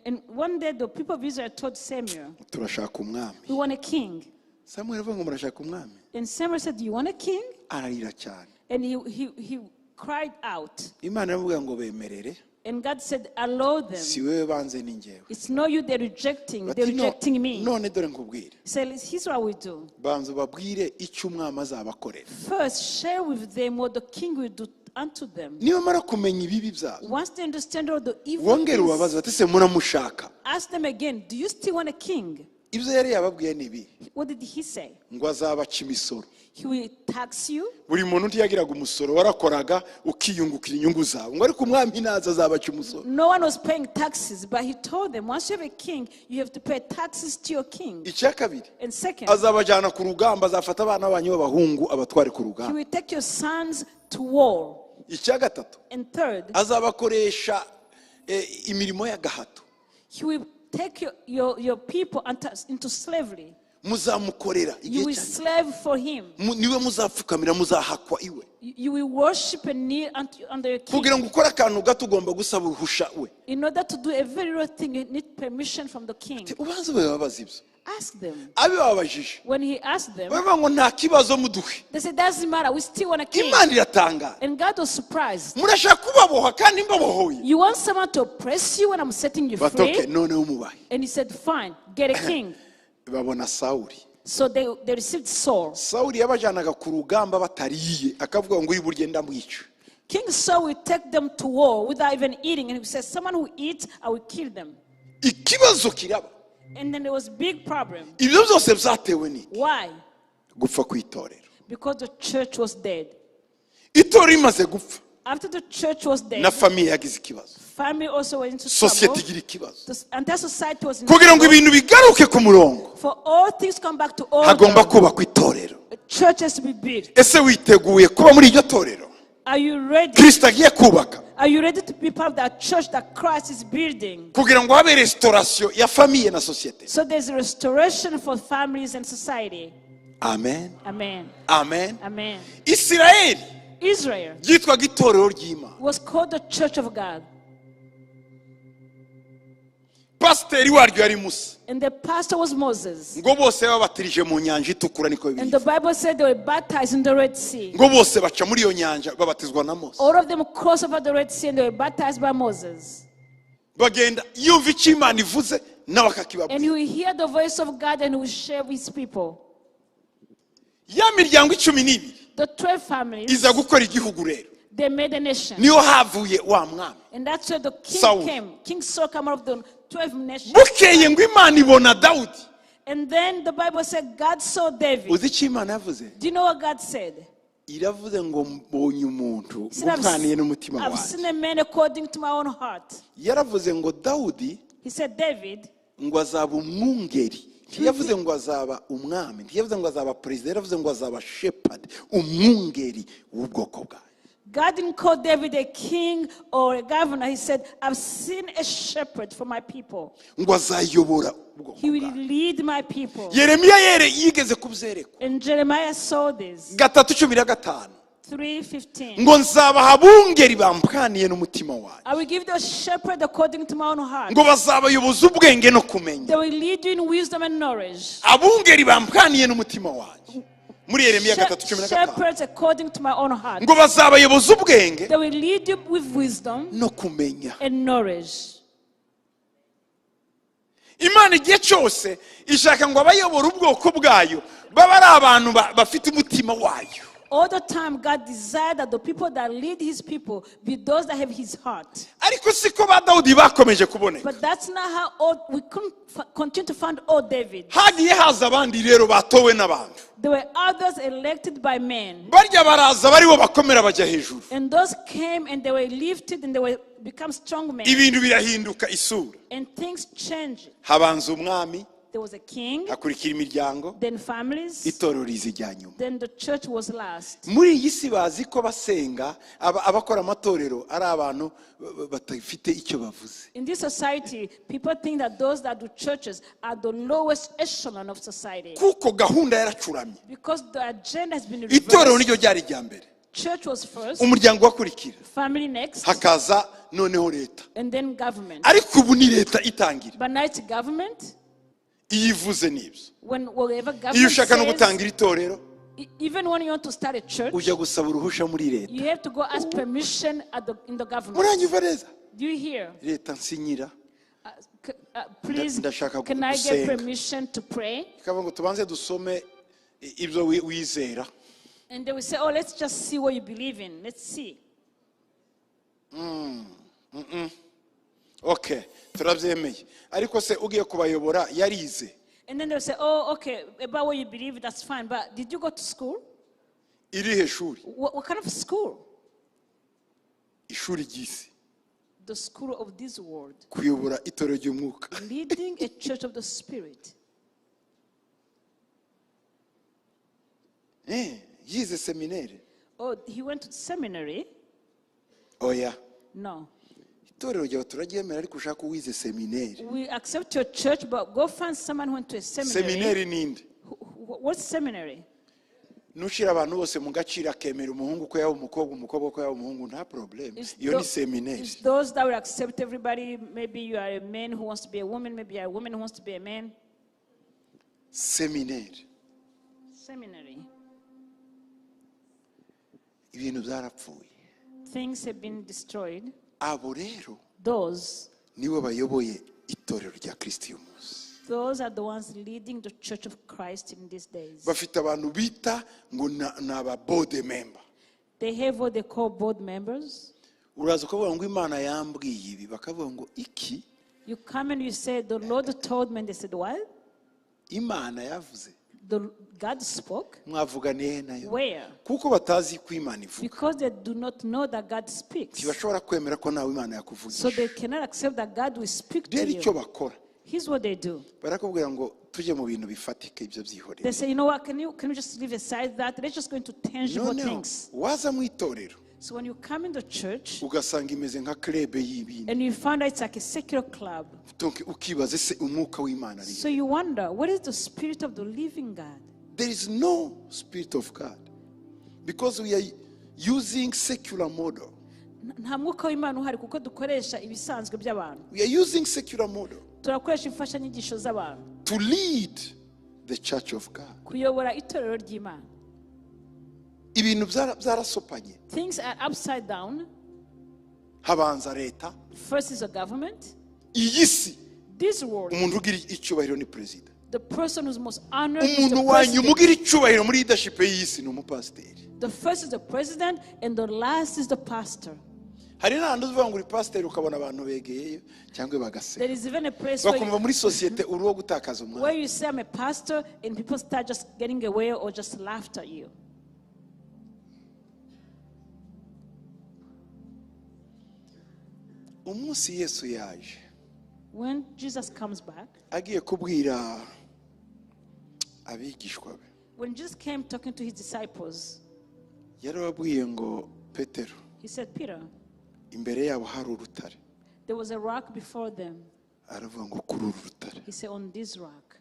And one day the people of Israel told Samuel, turashaka umwami. we want a king. Samweli avuga ngo murashaka umwami. And Samuel said, do you want a king? ararira cyane. And he cried out. Imana iravuga ngo bemerere. And God said, allow them. si wewe banze ni njyewe. It's not you they're rejecting. They're Bati, rejecting me. none dore nkubwire. So here's what we do. banze babwire icyo umwami azabakorera. First, share with them what the king will do unto them. niba mara kumenya ibibi byabo Once they understand all the evil wongere ubabaze things, bati se muramushaka. ask them again, do you still want a king? ibyo yari yababwiye ni ibi What did he say? ngo azabaca imisoro. He will tax you. buri muntu ntiyagiraga umusoro warakoraga ukiyungukira inyungu zawe ngo ariko umwami naza azabaca umusoro. No one was paying taxes, but he told them, once you have a king, you have to pay taxes to your king. icya kabiri And second, azabajyana ku rugamba azafata abana banyu b'abahungu abatware ku he rugamba. will take your sons to war. icya gatatu And third, azabakoresha imirimo y'agahato. he will take your people into slavery. muzamukorera You igihe will cyane. slave for him. niwe muzapfukamira muzahakwa iwe. You will worship and kneel under your king. kugira ngo ukore akantu gato ugomba gusaba uruhusha we. In order to do a very real thing, you need permission from the king. ubanza bababaza ibyo. Ask them. abibabajije When he asked them, baravuga ngo nta kibazo muduhe. they said, doesn't matter, we still want a king. Imana iratangara. And God was surprised. murashaka kubaboha kandi mbabohoye. You want someone to oppress you when I'm setting you batoke free? noneho umubahe. And he said, fine, get a king. babona Sawuli. So they received Saul. Sawuli yabajyanaga ku rugamba batariye akavuga ngo uyu burya ndamwica. King Saul will take them to war without even eating. And he says, someone who eats, I will kill them. ikibazo kiraba. And then there was a big problem. ibyo byose byatewe n'iki? Why? gupfa kw'itorero. Because the church was dead. itorero rimaze gupfa After the church was dead, na famiye yagize ikibazo. family also went into sosiyete trouble. igira ikibazo. The entire society was in kugira ngo trouble. ibintu bigaruke ku murongo For all things come back to order, hagomba kubakwa itorero. a church has to be built. ese witeguye kuba muri iryo torero Are you ready? Kristo agiye kubaka Are you ready to be part of that church that Christ is building? kugira ngo habe restauration ya famiye na sosiyete? So there's a restoration for families and society. amen Amen. amen. Amen. Isirayeli Israel ryitwaga itorero ry'Imana. was called the church of God. pasiteri waryo yari Musa. And the pastor was Moses. ngo bose babatirije mu nyanja itukura niko And the biri. Bible said they were baptized in the Red Sea. ngo bose baca muri iyo nyanja babatizwa na Mose. All of them crossed over the Red Sea and they were baptized by Moses. bagenda yumva icyo Imana ivuze nawe And akakibabwira. he will hear the voice of God and he will share with his people. ya miryango 12 The 12 families, iza gukora igihugu rero. they made a nation. niyo havuye wa mwami. And that's where the king Saul. came. King Saul came out of the 12 nations. bukeye ngo Imana ibona Dawudi. And then the Bible said God saw David. uzi icyo Imana yavuze? Do you know what God said? iravuze ngo mbonye umuntu He said, mukaniye n'umutima I've wanjye. seen a man according to my own heart. Yaravuze ngo Dawudi He said, David, ngo azaba umwungeri. Ntiyavuze ngo azaba umwami, ntiyavuze ngo azaba perezida, yaravuze ngo azaba shepherd, umwungeri w'ubwoko bwawe. God didn't call David a king or a governor. He said, I've seen a shepherd for my people. Ngo azayobora ubwoko He will bwawe. lead my people. Yeremiya yigeze kubyerekwa. And Jeremiah saw this. 3:15 3:15. ngo nzabaha abungeri bampaniye n'umutima wanjye. I will give the shepherd according to my own heart. Ngo bazabayoboza ubwenge no kumenya. They will lead you in wisdom and knowledge. Abungeri bampaniye n'umutima wanjye. Muri Yeremiya 3:15 Shepherds according to my own heart. ngo bazabayoboza ubwenge They will lead you with wisdom no kumenya. and knowledge. Imana igihe cyose ishaka ngo abayobora ubwoko bwayo baba ari abantu bafite umutima wayo. All the time, God desired that the people that lead His people be those that have His heart. Ariko siko ba Dawudi bakomeje kuboneka. But that's not how we couldn't continue to find old David. Hagiye haza abandi rero batowe n'abantu. There were others elected by men. Barya baraza baribo bakomera bajya hejuru. And those came and they were lifted and they were become strong men. Ibintu birahinduka isura. And things changed. Habanza umwami, There was a king, hakurikira imiryango, then families, itorero rizijya nyuma. then the church was last. Muri iyi si bazi ko basenga abakora amatorero ari abantu batafite icyo bavuze. In this society, people think that those that do churches are the lowest echelon of society. Kuko gahunda yaracuramye. Because the agenda has been Itorero reversed. niryo ryari rya mbere. Church was first, Umuryango wakurikira. family next, Hakaza noneho leta. and then government. Ariko ubu ni leta itangira. But now it's government. Iyivuze nibyo. Whatever Iyo government ushaka no says, gutangira itorero even when you want to start a church, ujya gusaba uruhusha muri leta. you have to go ask permission in the government. Muranyumva neza? Do you hear? Leta nsinyira. Please, Ndashaka can I get gusenga. permission to pray? Ikavuga ngo tubanze dusome ibyo wizera. And they will say, oh, let's just see what you believe in. Let's see. Okay, turabyemeye. Ariko se ugiye kubayobora yarize. And then they'll say, oh, okay, about what you believe, that's fine. But did you go to school? Irihe shuri? What kind of school? Ishuri ry'isi. The school of this world. Kuyobora itorero ry'umwuka. Leading a church of the Spirit. Yize seminari. Oh, he went to seminary? Oya. No. Itorero ryawe turaryemera ariko ushaka uwize seminari. We accept your church, but go find someone who went to a seminary. Seminari ninde? What's seminary? Nushira abantu bose mu gaciro akemera umuhungu ko yaba umukobwa, umukobwa ko yaba umuhungu, nta problem. Iyo ni seminari. It's those that will accept everybody. Maybe you are a man who wants to be a woman. Maybe you are a woman who wants to be a man. Seminari. Seminary. Ibintu byarapfuye. Things have been destroyed. Abo rero Those niwe bayoboye itorero rya Kristo uyu munsi. Those are the ones leading the church of Christ in these days. Bafite abantu bita ngo naba board member. They have what they call board members. Uraza kuvuga ngo Imana yambwiye ibi bakavuga ngo iki? You come and you say, the Lord told me, and they said, what? Imana yavuze. God spoke. Mwavuganiye nayo. Where? Kuko batazi ko Imana ivuga. Because they do not know that God speaks. Ntibashobora kwemera ko nawe Imana yakuvugisha. So they cannot accept that God will speak to Rero icyo you. bakora. Here's what they do. Barakubwira ngo tujye mu bintu bifatika ibyo byihorera. They say, you know what, can you just leave aside that? Let's just go into tangible things. Waza mu itorero. So when you come in the church, Ugasanga imeze nka club y'ibindi. and you find out it's like a secular club. Donc ukibaza se umwuka w'Imana ari. So you wonder, what is the spirit of the living God? There is no spirit of God. Because we are using secular model. Nta mwuka w'Imana uhari kuko dukoresha ibisanzwe by'abantu. We are using secular model Turakoresha imfashanyigisho z'abantu to lead the church of God. kuyobora itorero ry'Imana. Ibintu byarasopanye. Things are upside down. Habanza leta. First is the government. Iyi si This world, umuntu ugira icyubahiro ni president. the person who's most honored is the Umuntu wanyu president. mugira icyubahiro muri leadership y'isi ni umupasiteri. The first is the president and the last is the pastor. Hari n'ahandi uvuga ngo uri pasiteri ukabona abantu begeyeyo cyangwa bagaseka. There is even a place where Bakumva muri societe uri uwo gutakaza where umwanya. you say I'm a pastor and people start just getting away or just laugh at you. umunsi Yesu yaje When Jesus comes back, agiye kubwira abigishwa be, when Jesus came talking to his disciples, yarababwiye ngo Petero, he said, Peter, imbere yabo hari urutare. there was a rock before them. Aravuga ngo kuri uru rutare He said, on this rock,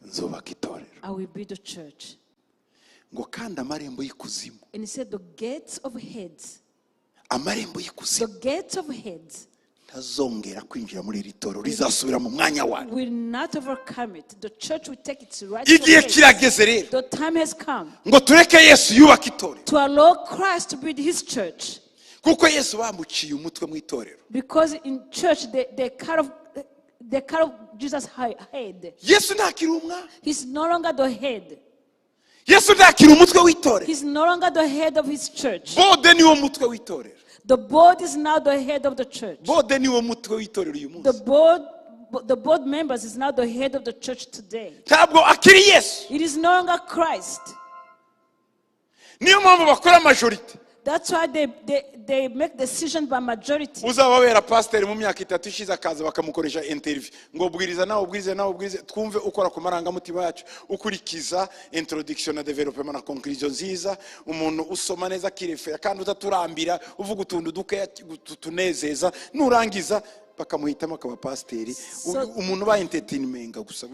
nzubaka itorero. I will build a church. Ngo kandi amarembo y'ikuzimu, And he said, the gates of Hades, amarembo y'ikuzimu the gates of Hades ntazongera kwinjira muri iri torero, rizasubira mu mwanya waryo. will not overcome it. The church will take its right Igihe place. kirageze rero The time has come ngo tureke Yesu yubaka itorero, to allow Christ to build his church. kuko Yesu bamuciye umutwe mu itorero. Because in church, they cut off Jesus' head. Yesu ntakiri umwami, He's no longer the head. Yesu ntakiri umutwe w'itorero. He's no longer the head of his church. Bode niwo mutwe w'itorero. The board is now the head of the church. Bode niwo mutwe w'itorero uyu The munsi. board members is now the head of the church today. Ntabwo akiri Yesu. It is no longer Christ. Niyo mpamvu bakora majority. That's why they make decisions by majority. Uzababera pastor mu myaka 3 ishize akaza bakamukoresha interview ngo ubwiriza nawe ubwirize twumve ukora ku marangamutima yacu, ukurikiza introduction na development na conclusion nziza, umuntu usoma neza kirefera kandi utaturambira uvuga utuntu duke tunezeza, nurangiza bakamuhitamo akaba pasteri, umuntu ba entertainment gusa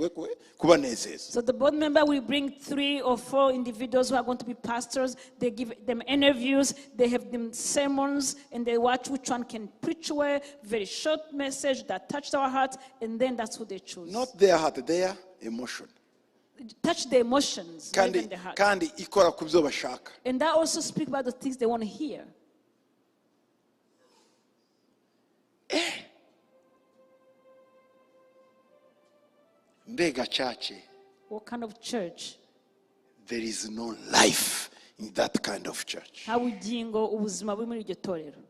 kubanezeza. So the board member will bring 3 or 4 individuals who are going to be pastors. They give them interviews, they have them sermons, and they watch which one can preach well, very short message that touched our hearts, and then that's who they choose. Not their heart, their emotion. Touch the emotions, not even the heart. Kandi ikora ku byo bashaka. And that also speak about the things they want to hear. Mbega church, What kind of church? there is no life in that kind of church. Nta bugingo ubuzima buri muri iryo torero.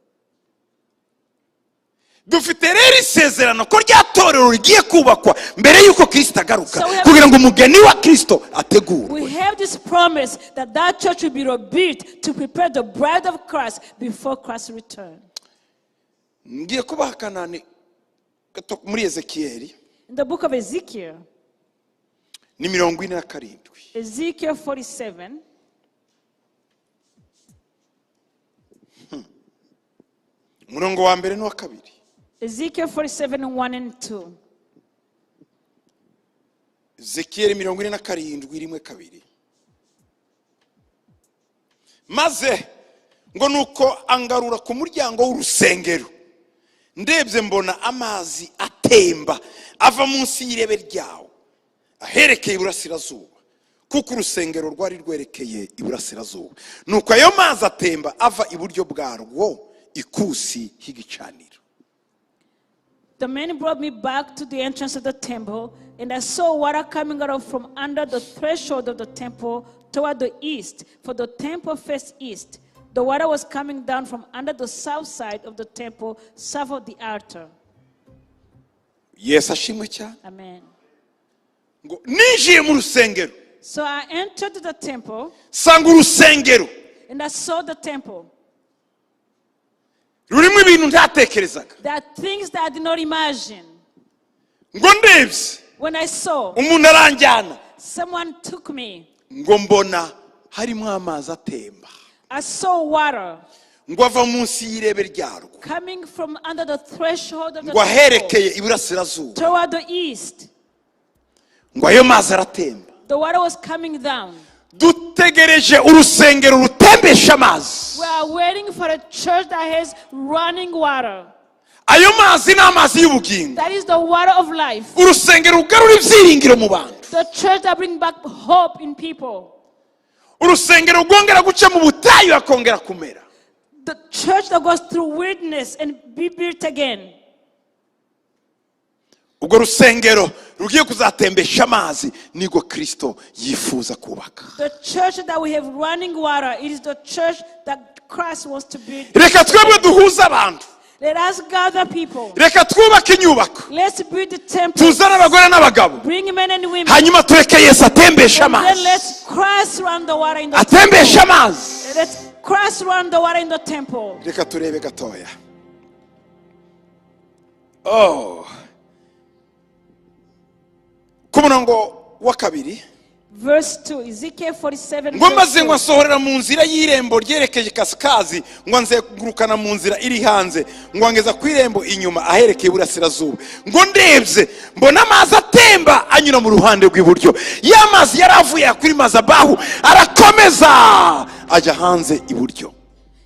Dufite rero isezerano ko rya torero rigiye kubakwa mbere yuko Kristo agaruka, So we have- kugira ngo umugeni wa Kristo We ategurwe. have this promise that that church will be rebuilt to prepare the bride of Christ before Christ's return. Ngiye kubaha Kanani gato muri Ezekiel In the book of Ezekiel, ni 47. Ezekiel 47, Umurongo wa mbere n'uwa kabiri. Ezekiel 47, 1 and 2. Ezekiel 47 rimwe kabiri. Maze ngo nuko angarura ku muryango w'urusengero, ndebye mbona amazi atemba ava munsi y'irebe ryawo aherekeye iburasirazuba, kuko urusengero rwari rwerekeye iburasirazuba. Nuko ayo mazi atemba ava iburyo bwarwo ikusi h'igicaniro. The man brought me back to the entrance of the temple, and I saw water coming out from under the threshold of the temple toward the east, for the temple faced east. The water was coming down from under the south side of the temple, south of the altar. Yesu ashimwe cyane. Amen. Ngo ninjiye mu rusengero, So I entered the temple, sanga urusengero and I saw the temple. rurimo ibintu ntatekerezaga. There are things that I did not imagine. Ngo ndebye When I saw, umuntu aranjyana, someone took me. ngo mbona harimo amazi atemba, I saw water ngo ava munsi y'irebe ryarwo, coming from under the threshold of the ngo temple aherekeye iburasirazuba, toward the east. ngo ayo mazi aratemba. The water was coming down. Dutegereje urusengero rutembesha amazi. We are waiting for a church that has running water. Ayo mazi ni amazi y'ubugingo. That is the water of life. Urusengero rugarura ibyiringiro mu bantu. The church that brings back hope in people. Urusengero rwongera guca mu butayu akongera kumera. The church that goes through wilderness and be built again. Ubwo rusengero rugiye kuzatembesha amazi niko Kristo yifuza kubaka. The church that we have running water, it is the church that Christ wants to build. Reka twebwe duhuze abantu. Let us gather people. Reka twubake inyubako. Let's build the temple. Tuzane abagore n'abagabo. Bring men and women. Hanyuma tureke Yesu atembesha And then amazi. let's Christ run the water in the Atembesha temple. amazi. Let's Christ run the water in the temple. Reka turebe gatoya. ku murongo wa kabiri, Verse 2, Ezekiel 47. ngo maze verse 2. nsohorera mu nzira y'irembo ryerekeje kasikazi, ngo nzengurukana mu nzira iri hanze, ngo ngeza ku irembo inyuma aherekeye iburasirazuba, ngo ndebye mbona amazi atemba anyura mu ruhande rw'iburyo. Ya mazi yari avuye kuri Mazabahu arakomeza ajya hanze iburyo.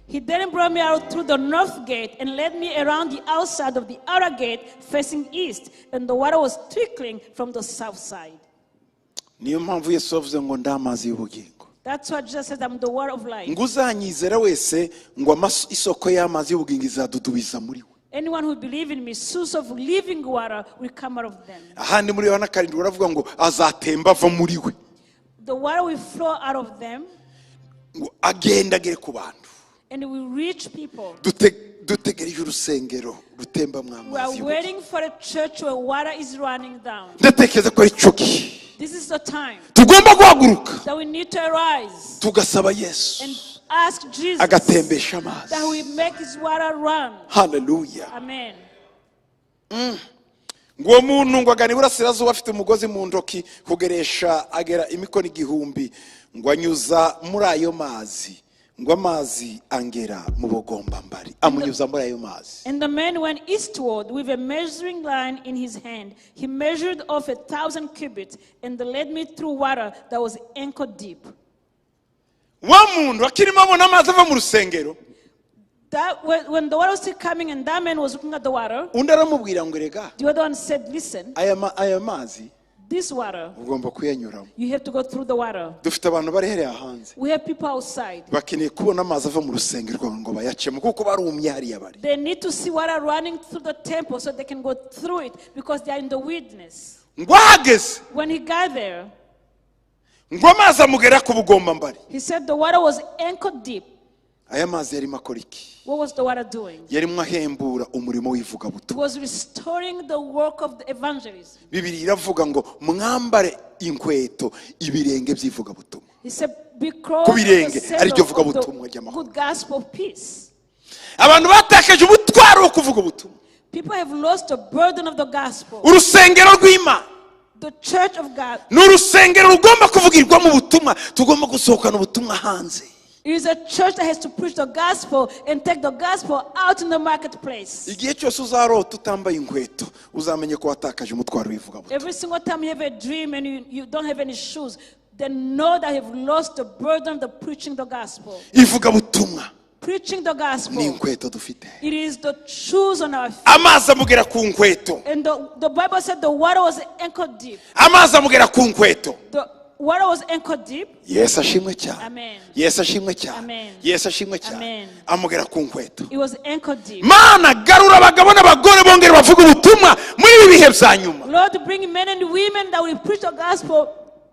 He then brought me out through the north gate and led me around the outside of the outer gate facing east, and the water was trickling from the south side. Niyo mpamvu Yesu yavuze ngo ndamazi y'ubugingo. That's what Jesus said, I'm the water of life. Ngo uzanyizera wese ngo isoko y'amazi y'ubugingo izadudubiza muri we. Anyone who believes in me, source of living water will come out of them. Ahandi muri Yohana 7 baravuga ngo azatemba ava muri we. The water will flow out of them. Ngo agenda agere ku bantu. And it will reach people. Dutegereje urusengero rutemba We mwamazi are y'ubugingo. waiting for a church where water is running down. Ndatekereza ko ari cyo gihe This is the time tugomba guhaguruka that we need to arise tugasaba Yesu and ask Jesus agatembesha amazi. that we make his water run. Hallelujah. Amen. Ngo muntu ngo agana iburasirazuba afite umugozi mu ntoki kugeresha agera imikono 1000, ngo anyuza muri ayo mazi, ngo amazi angera mu bugombambari, amunyuza muri ayo mazi. And the man went eastward with a measuring line in his hand. He measured off 1,000 cubits and led me through water that was ankle deep. Wa muntu akirimo abona amazi ava mu rusengero, That when the water was still coming and that man was looking at the water, undi aramubwira ngo rega the other one said, listen, aya mazi this water, ugomba kuyanyuramo. you have to go through the water. Dufite abantu bari hariya hanze We have people outside. bakeneye kubona amazi ava mu rusengero ngo bayacemo kuko barumye hariya bari. They need to see water running through the temple so they can go through it because they are in the wilderness. Ngo ahageze When he got there, ngo amazi amugera ku bugombambari. he said the water was ankle deep. Aya mazi yarimo akora iki? What was the water doing? Yarimo ahembura umurimo It w'ivugabutumwa. was restoring the work of the evangelism. Bibiri iravuga ngo mwambare inkweto ibirenge by'ivugabutumwa. He said, be clothed Ku with birenge the ari ryo sandal of vugabutumwa the ry'amahoro. good gospel of peace. Abantu batakaje ubutwaro wo kuvuga ubutumwa. People have lost the burden of the gospel. Urusengero rw'Imana The church of God ni urusengero rugomba kuvugirwamo ubutumwa, tugomba gusohokana ubutumwa hanze. it is a church that has to preach the gospel and take the gospel out in the marketplace. Igihe cyose uzarota utambaye inkweto uzamenye ko watakaje umutwaro w'ivugabutumwa. Every single time you have a dream and you don't have any shoes, then know that you have lost the burden of the preaching the gospel. Ivugabutumwa Preaching the ni gospel, inkweto dufite. it is the shoes on our feet. Amazi amugera ku nkweto. And the Bible said the water was ankle deep. Amazi amugera ku nkweto. The water was ankle deep. Yesu ashimwe cyane. Amen. Yesu ashimwe cyane. Amen. Yesu ashimwe cyane. Amen. Amugera ku nkweto. It was ankle deep. Mana garura abagabo n'abagore bongera bavuga ubutumwa muri ibi bihe bya nyuma. Lord, bring men and women that will preach the gospel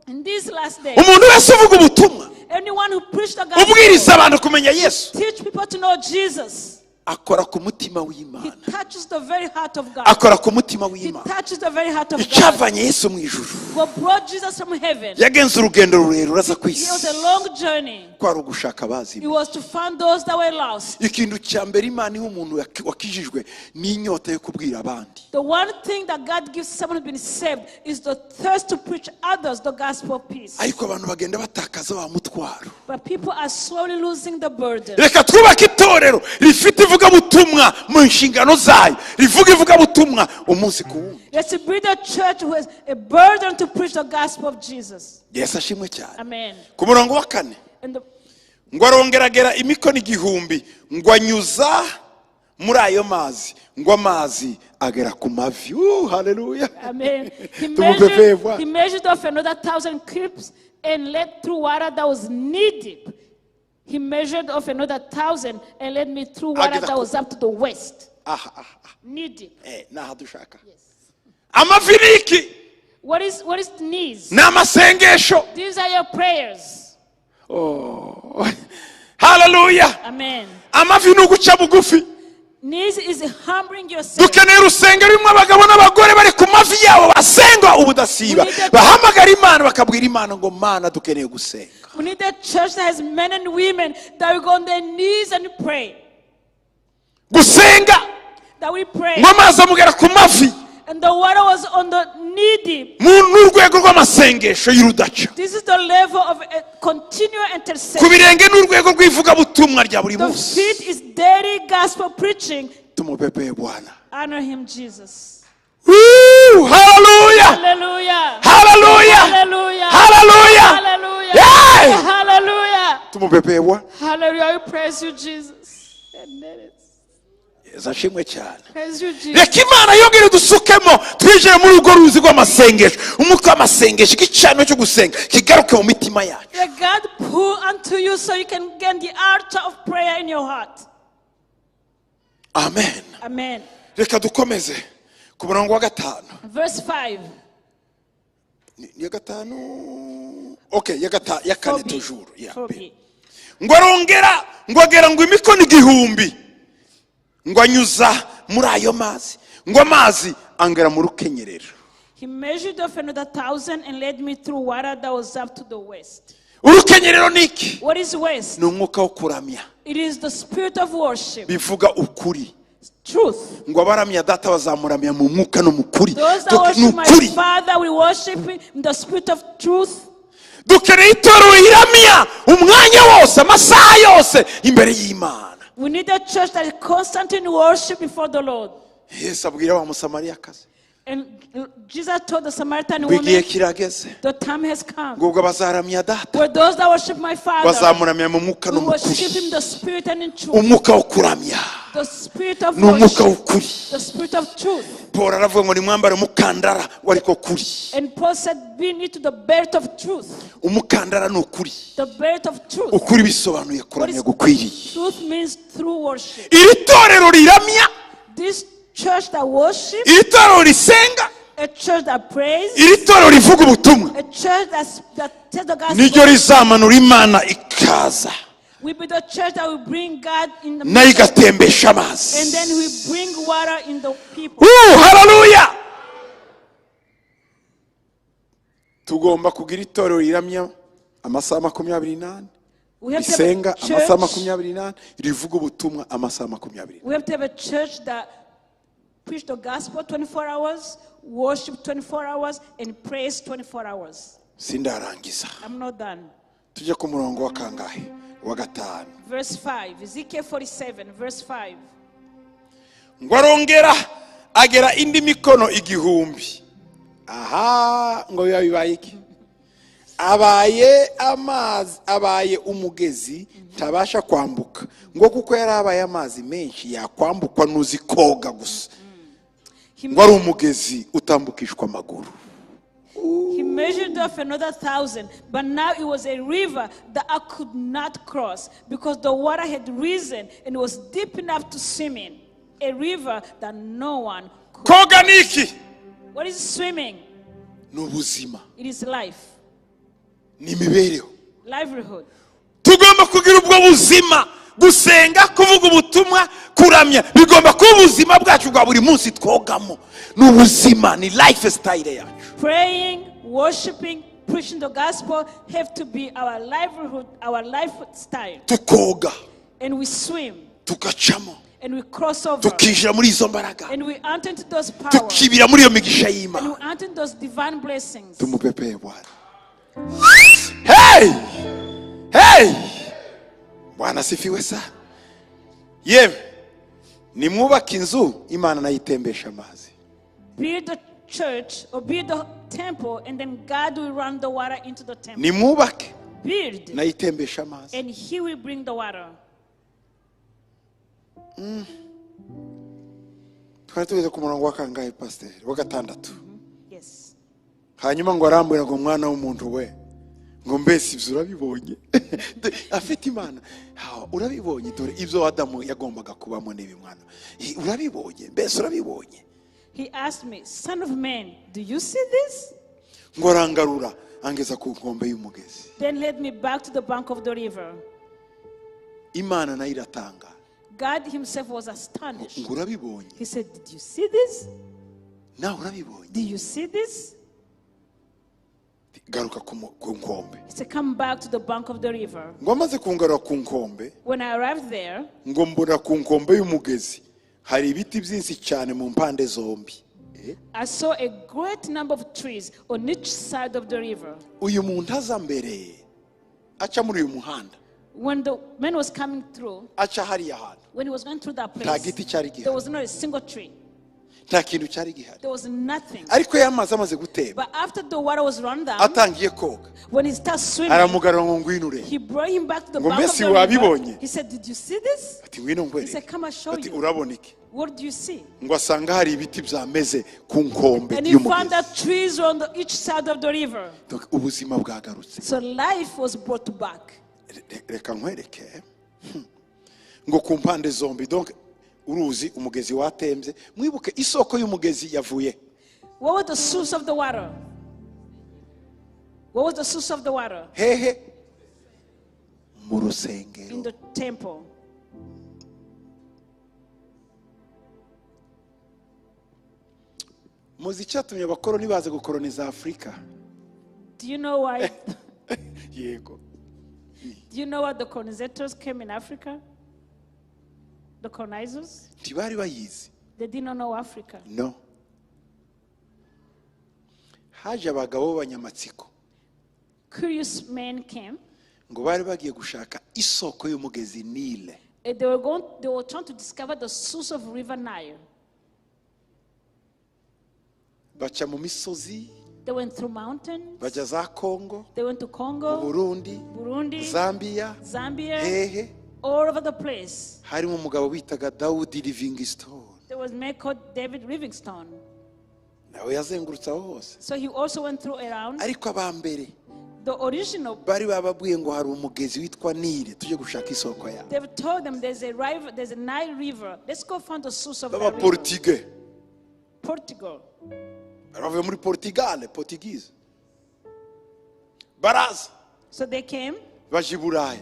in these last days. Umuntu wese uvuga ubutumwa, Anyone who preach the gospel, ubwiriza abantu kumenya Yesu, teach people to know Jesus. akora ku mutima He w'Imana. touches the very heart of God. Akora ku mutima He w'Imana. touches the very heart of God. Icyavanye Yesu mu ijuru. What brought Jesus from heaven? Yagenze urugendo rurerure aza ku It was a isi. long journey. Kwari ugushaka abazi. It was to find those that were lost. Ikintu cya mbere Imana iha umuntu wakijijwe ni inyota yo kubwira abandi. The one thing that God gives someone who's been saved is the thirst to preach others the gospel of peace. Ariko abantu bagenda batakaza wa mutwaro. But people are slowly losing the burden. Reka twubake itorero rifite ivugabutumwa mu nshingano zayo, rivuga ivugabutumwa umunsi ku wundi. Let's build a church who has a burden to preach the gospel of Jesus. Yesu ashimwe cyane. Amen. Ku murongo wa 4 And ngo arongeragera imikono 1000, ngo anyuza muri ayo mazi, ngo amazi agera ku mavi. Hallelujah. Amen. He Tumupepeva. measured off another 1,000 cubits and led through water that was knee deep. He measured off another 1,000 and led me through water that was up to the waist. Knee deep. Naho dushaka. Amavi niki? What is the knees? N'amasengesho. These are your prayers. Oh. Hallelujah. Amen. Amavi ni uguca bugufi. Knees is humbling yourself. Dukeneye urusengero rimwe abagabo n'abagore bari ku mavi yabo basenga ubudasiba, bahamagara Imana bakabwira Imana ngo Mana dukeneye gusenga. We need a church that has men and women that will go on their knees and pray. Gusenga that we prayed. ngo amazi amugera ku mavi And the water was on the knee deep. n'urwego rw'amasengesho y'urudaca. This is the level of a continual Ku intercession. birenge n'urwego rw'ivugabutumwa rya buri The munsi. feet is daily gospel preaching. Tumupepeye Bwana. Honor him, Jesus. Hallelujah! Hallelujah. Hallelujah! Hallelujah. Hallelujah! Hallelujah. Yay! Hallelujah. Tumupepeye Bwana. Hallelujah. We praise you, Jesus. Ashimwe cyane. Praise you, Jesus. Reka Imana yongere dusukemo twinjire muri urwo ruzi rw'amasengesho. Umwuka w'amasengesho igicaniro cyo gusenga kigaruke mu mitima yacu. Let God pull unto you so you can gain the altar of prayer in your heart. Amen. Amen. Reka dukomeze ku murongo wa 5. Verse 5. Ya 5. Okay, ya 4 toujours. Yeah. Ngo arongera ngo agera ngo imikono igihumbi. Ngo anyuza muri ayo mazi. Ngo amazi angera mu rukenyerero. He measured off another 1,000 and led me through water that was up to the west. Urukenyerero niki? What is west? Ni umwuka wo kuramya. It is the spirit of worship. Bivuga ukuri. Truth. Ngo abaramya data bazamuramya mu mwuka no mu kuri. Those that worship my Father will worship him in the spirit of truth. Dukeneye itorero iramya umwanya wose amasaha yose imbere y'Imana. We need a church that is constant in worship before the Lord. Yesu abwira wa Musamariyakazi. And Jesus told the Samaritan Igihe woman, kirageze. the time has come. Ngo bazaramya data. Where those that worship my Father Bazamuramya mu mwuka no will mu worship him kuri. the spirit and in truth. Umwuka wo kuramya. The spirit of Ni umwuka worship. w'ukuri. The spirit of truth. Paul aravuga ngo nimwambare umukandara wariko kuri. And Paul said, be into the belt of truth. Umukandara ni ukuri. The belt of truth. Ukuri bisobanuye kuramya gukwiriye. Truth means through worship. Iri torero riramya. This church that worships, Iri torero risenga. a church that prays, Iri torero rivuga ubutumwa. a church that tells the gospel, Niryo rizamanura Imana ikaza. will be the church that will bring God in the Nayo midst, igatembesha amazi. and then we bring water in the people. Hallelujah! Tugomba kugira itorero riramya amasaha 24. We have to have a Risenga amasaha church, 24. Rivuga ubutumwa amasaha 24. we have to have a church that preach the gospel 24 hours, worship 24 hours, and praise 24 hours. Sindarangiza. I'm not done. Tujye ku murongo wa kangahe wa 5. Verse 5, Ezekiel 47, verse 5. Ngo arongera agera indi mikono igihumbi. Aha, ngo bibaye iki? Abaye amazi, abaye umugezi tabasha kwambuka. Ngo kuko yarabaye amazi menshi yakwambukwa nuzi koga gusa. Ngo ari umugezi utambukishwa amaguru. He measured off another 1,000, but now it was a river that I could not cross because the water had risen and it was deep enough to swim in. A river that no one could. Koga niki? What is swimming? N'ubuzima. It is life, Ni mibereho. livelihood. Tugomba kugira ubwo buzima. Gusenga, kuvuga ubutumwa, kuramya bigomba kuba ubuzima bwacu bwa buri munsi twogamo. N'ubuzima ni lifestyle yacu. Praying, worshiping, preaching the gospel have to be our livelihood, our lifestyle. Tukoga, And we swim, tukacamo, and we cross over, tukijira muri izo mbaraga, and we enter into those powers, tukibira muri iyo migisha and we y'Imana. enter into those divine blessings. Tumupepeye Bwana. Hey! Hey! Bwana sifiwe sana. Yewe, nimwubaka inzu Imana nayitembesha amazi. Build the church or build the temple, and then God will run the water into the temple. Nimwubake Build, nayitembesha amazi. and He will bring the water. Twari tugeze ku murongo wa kangahe pastor? Wa 6. Yes. Hanyuma ngo arambwira ngo mwana w'umuntu we ngo mbese ibyo urabibonye. Afite Imana. Urabibonye dore ibyo Adamu yagombaga kubamo n'ibi mwana. Urabibonye mbese urabibonye. He asked me, son of man, do you see this? Ngo arangarura angeza ku nkombe y'umugezi. Then led me back to the bank of the river. Imana nayo iratanga. God himself was astonished. Ngo urabibonye. He said, did you see this? Nawe urabibonye. Do you see this? Garuka ku nkombe. He said, come back to the bank of the river. Ngo amaze kungarura ku nkombe. When I arrived there, Ngo mbona ku nkombe y'umugezi hari ibiti byinshi cyane mu mpande zombi. I saw a great number of trees on each side of the river. Uyu muntu aza mbere aca muri uyu muhanda. When the man was coming through, Aca hariya hantu. when he was going through that Nta place, giti cyari there gihari. was not a single tree. Nta kintu cyari gihari. There was nothing. Ariko yamaze amaze gutemba. But after the water was run down, Atangiye koga. when he started swimming, Aramugarura ngo ngwinure. he brought him back to the Ngo bank of mbese the river. wabibonye? He said, did you see this? Ati ngwino He ngwere. said, come and show Ati you. urabona iki? What do you see? Ngo asanga hari ibiti byameze ku nkombe And he found y'umugezi. that trees were on each side of the river. Donc ubuzima bwagarutse. So life was brought back. Reka nkwereke. Ngo ku mpande zombi. Donc uruzi umugezi watembye. Mwibuke isoko y'umugezi yavuye. What was the source of the water? What was the source of the water? Hehe mu In rusengero. the temple. Muzi icyatumye abakoroni baza gukoroniza Afurika? Do you know why? Yego. Do you know why the colonizers came in Africa? The colonizers? Ntibari bayizi. They did not know Africa. No. Haje abagabo b'abanyamatsiko Curious men came. ngo bari bagiye gushaka isoko y'umugezi Nile. And they were trying to discover the source of River Nile. Baca mu misozi, They went through mountains. bajya za Kongo, They went to mu Congo, Burundi, Burundi, Zambia, Zambia, hehe. all over the place. Harimo umugabo bitaga Daudi Livingstone. There was a man called David Livingstone. Nawe yazengurutse aho hose. So he also went through around. Ariko abambere The original, bari bababwiye ngo hari umugezi witwa Nile tujye gushaka isoko yawo. they've told them there's a river, there's a Nile River. Let's go find the source of that Baba river. Portugais. Portugal. Bavuye muri Portugal, Portuguese. Baraza So they came, baje i Buraya.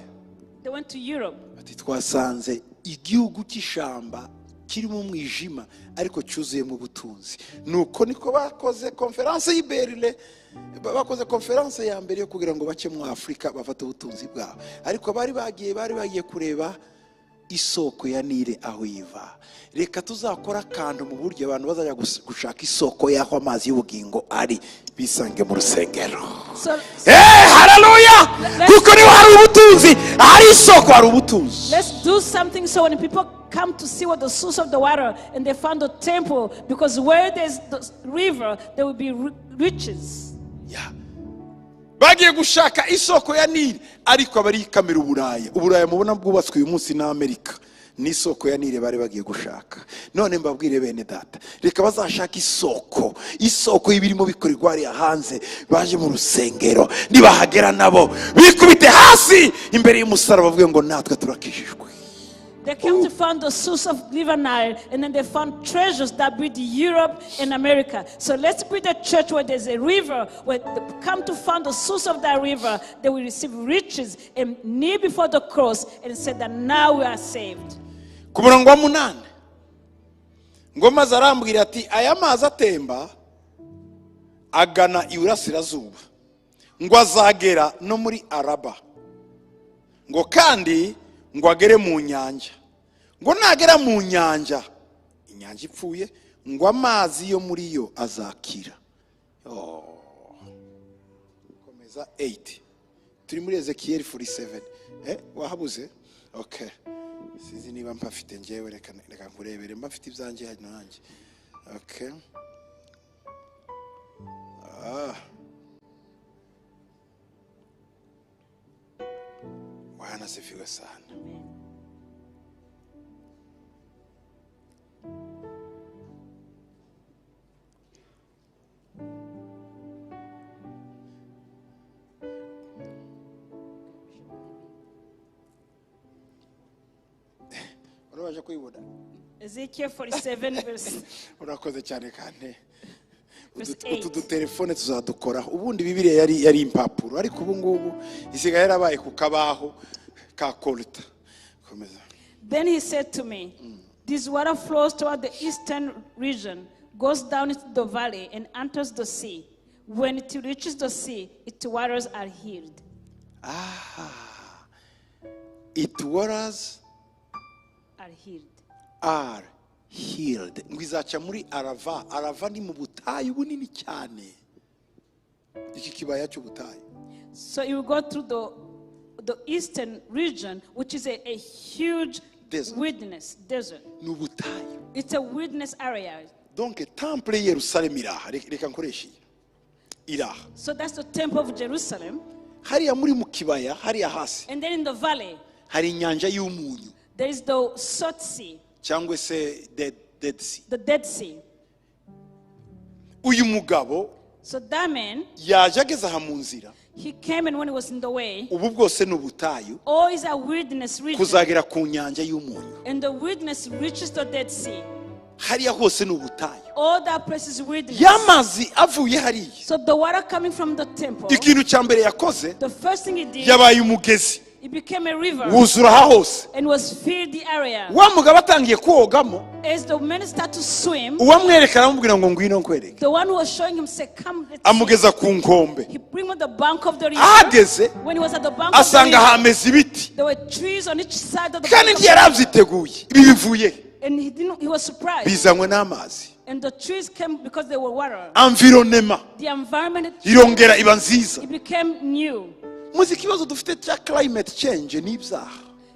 they went to Europe. Ati twasanze igihugu cy'ishamba kirimo umwijima ariko cyuzuyemo ubutunzi. Nuko niko bakoze conference y'i Berlin. Bakoze conference ya mbere yo kugira ngo bace mu Afrika bafate ubutunzi bwabo. Ariko bari bagiye kureba isoko ya Nile aho iva. Reka tuzakora akantu mu buryo abantu bazajya gushaka isoko y'aho amazi y'ubugingo ari bisange mu rusengero. So Hallelujah! Kuko niho hari ubutunzi, hari isoko, hari ubutunzi. let's do something so when people come to see what the source of the water and they found the temple, because where there's the river, there will be riches. Yeah. Bagiye gushaka isoko ya Nile ariko abari kamera Uburaya mubona bwubatswe uyu munsi na Amerika ni isoko ya Nile bari bagiye gushaka. None mbabwire bene data, reka bazashaka isoko y'ibirimo bikorerwa ari hanze, baje mu rusengero nibahagera nabo bikubite hasi imbere y'umusaraba bavuge ngo natwe turakijijwe. They came to find the source of River Nile, and then they found treasures that build Europe and America. So let's build a church where there's a river, where they come to find the source of that river, they will receive riches and kneel before the cross and say that now we are saved. Ku murongo wa 8 ngo maze arambwira ati aya mazi atemba agana iburasirazuba ngo azagera no muri Araba ngo kandi ngo agere mu nyanja, ngo nagera mu nyanja inyanja ipfuye ngo amazi yo muri yo azakira. Komeza 8 turi muri Ezekiel 47. Wahabuze? Okay, sinzi niba mpafite ngewe, reka nkurebere mpafite ibyanjye hano nanjye. Okay. Bwana asifiwe sana. Urabaje kuyibona? Ezekiel 47 verse Urakoze cyane kandi. Verse 8. Utu telefone tuzadukora. Ubundi Bibiliya yari impapuro ariko ubu ngubu isigaye yarabaye ku kabaho ka kolta. Komeza. Then he said to me, this water flows toward the eastern region, goes down into the valley and enters the sea. When it reaches the sea, its waters are healed. Its waters Are healed. are healed. Ngo izaca muri Arava. Arava ni mu butayu bunini cyane. Iki kibaya cy'ubutayu. So you go through the eastern region, which is a huge desert. wilderness desert. Ni ubutayu. It's a wilderness area. Donc temple Yerusalemu iraha. Reka nkoreshe iraha. So that's the temple of Jerusalem. Hariya muri mu kibaya, hariya hasi. And then in the valley, hari inyanja y'umunyu. there is the salt sea. Cyangwa se Dead Sea. The Dead Sea. Uyu mugabo So that man, yaje ageze aha mu nzira. he came, and when he was in the way, Ubu bwose ni ubutayu all is a wilderness region. kuzagera ku nyanja y'umunyu. And the wilderness reaches the Dead Sea. Hariya hose ni ubutayu. All that place is wilderness. Y'amazi avuye hariya. So the water coming from the temple, Ikintu cya mbere yakoze the first thing he did, yabaye umugezi. it became a river Wuzura aha hose. and was filled the area. Wa mugabo atangiye kuwogamo, As the men start to swim, uwamwereka aramubwira ngo ngwino nkwereke. the one who was showing him said, "Come, let's see." Amugeza ku nkombe. He bring him on the bank of the river. Ahageze When he was at the bank of the asanga river, hameze ibiti. there were trees on each side of the Kandi bank of the river. ntiyarabyiteguye. Ibi bivuye. And he was surprised. Bizanywe n'amazi. And the trees came because they were water. Environnement The environment, irongera iba nziza. it became new. Muzi ikibazo dufite cya climate change n'ibyaha.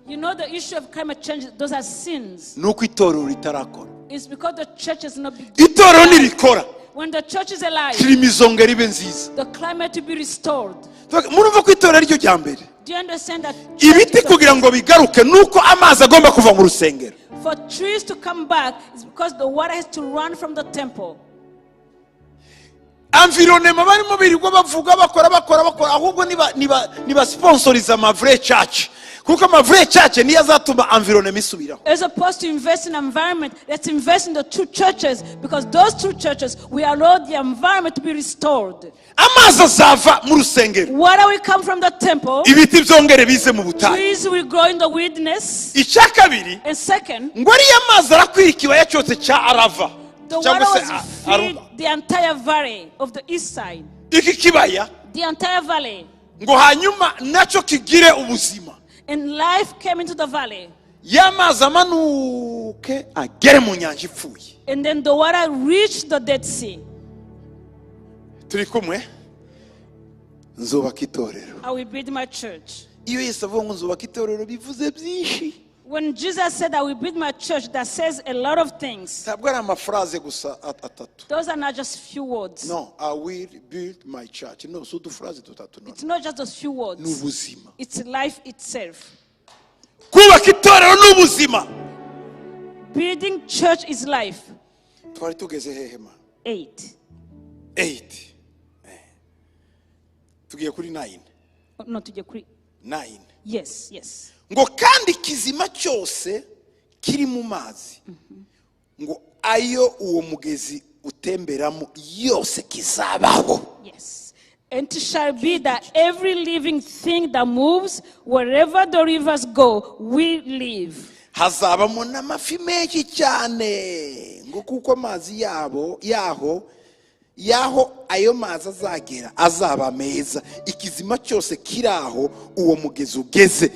You know the issue of climate change, those are sins. Nuko itorero ritarakora. It's because the church is not being. Itorero nirikora. When the church is alive, Kirimo izongera ibe nziza. the climate will be restored. Murumva ko itorero ryo rya mbere. Do you understand that? Ibiti kugira ngo bigaruke nuko amazi agomba kuva mu rusengero. For trees to come back is because the water has to run from the temple. Environnement barimo birirwa bavuga bakora ahubwo niba sponsoriza ama vrai church. Kuko ama vrai church niyo azatuma environnement isubiraho. As opposed to invest in environment, let's invest in the true churches, because those true churches will allow the environment to be restored. Amazi azava mu rusengero. Water will come from the temple. Ibiti byongere bize mu butayu. Trees will grow in the wilderness. Icya kabiri And second, ngo ariya mazi arakwira ikibaya cyose cya Arava. the water was filled the entire valley of the east side. Iki kibaya The entire valley. ngo hanyuma nacyo kigire ubuzima. And life came into the valley. Y'amazi amanuke agere mu nyanja ipfuye. And then the water reached the Dead Sea. Turi kumwe? Nzubaka itorero. I will build my church. Iyo Yesu avuga ngo nzubaka itorero bivuze byinshi. When Jesus said I will build my church, that says a lot of things. Ntabwo ari amafraze gusa atatu. Those are not just few words. No, I will build my church. No, so udufraze dutatu no. It's not just those few Ni words. ubuzima. It's life itself. Kubaka itorero ni ubuzima. Building church is life. Twari tugeze hehe ma? 8. Tugiye kuri 9. No, tujye kuri. 9. Yes. Ngo kandi kizima cyose kiri mu mazi. Ngo ayo uwo mugezi utemberamo yose kizabaho. Yes. And it shall be that every living thing that moves, wherever the rivers go, will live. Hazabamo n'amafi menshi cyane. Ngo kuko amazi yaho ayo mazi azagera azaba meza. Ikizima cyose kiraho uwo mugezi ugeze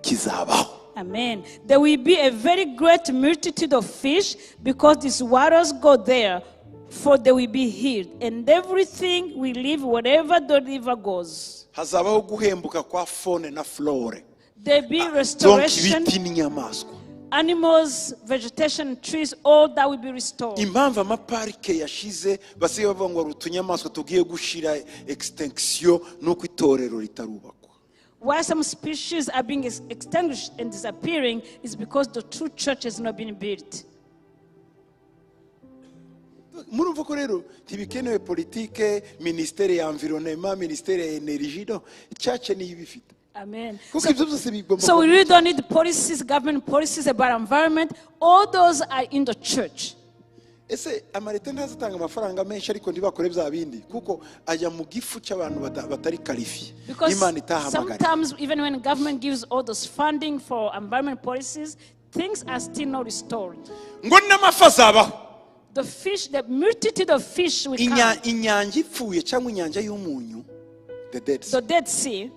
kizabaho. Amen. There will be a very great multitude of fish, because these waters go there, for they will be healed, and everything will live wherever the river goes. Hazabaho guhembuka kwa faune na flore. There be Donc restoration, ibiti n'inyamaswa. animals, vegetation, trees, all that will be restored. Impamvu amaparike yashize basigaye bavuga ngo utunyamaswa tugiye gushira extinction nuko itorero ritarubakwa. Why some species are being extinguished and disappearing is because the true church has not been built. Murumva ko rero ntibikenewe politike, ministere ya environnement, ministere ya energie, no church ni ibifite. Amen. Kuko ibyo byose bigomba. So we really don't need policies, government policies about environment. All those are in the church. Ese amareta ntazatanga amafaranga menshi ariko ntibakore bya bindi kuko ajya mu gifu cy'abantu batari qualifié. Because Imana itahamagara. sometimes even when government gives all those funding for environment policies, things are still not restored. Ngo n'amafi azabaho. The fish, the multitude of fish will come. Inyanja ipfuye cyangwa inyanja y'umunyu, the Dead Sea, The Dead Sea,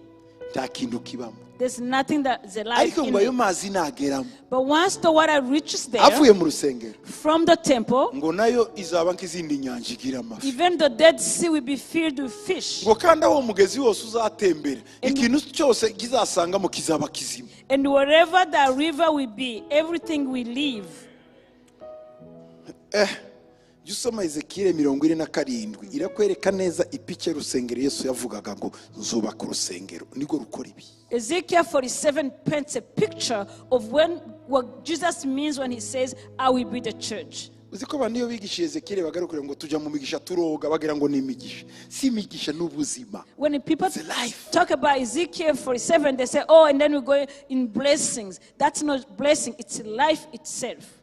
nta kintu kibamo. There's nothing that is alive ariko in ngo ayo it. mazi nageramo But once the water reaches there avuye mu rusengero from the temple, ngo nayo izaba nk'izindi nyanja igira amafi even the Dead Sea will be filled with fish. ngo kandi aho umugezi wose uzatembera ikintu cyose kizasangamo kizaba kizima. And wherever the river will be, everything will live. Jya usoma Ezekiyeli 47 irakwereka neza ipice rusengero Yesu yavugaga ngo nzubaka urusengero niko rukora ibi. Ezekiel 47 paints a picture of what Jesus means when he says, I will be the church. Uzi ko abantu iyo bigishije Ezekiyeli bagarukira ngo tujya mu migisha turoga bagira ngo ni imigisha. Si imigisha n'ubuzima. When the people life. talk about Ezekiel 47, they say, oh, and then we go in blessings. That's not blessing, it's life itself.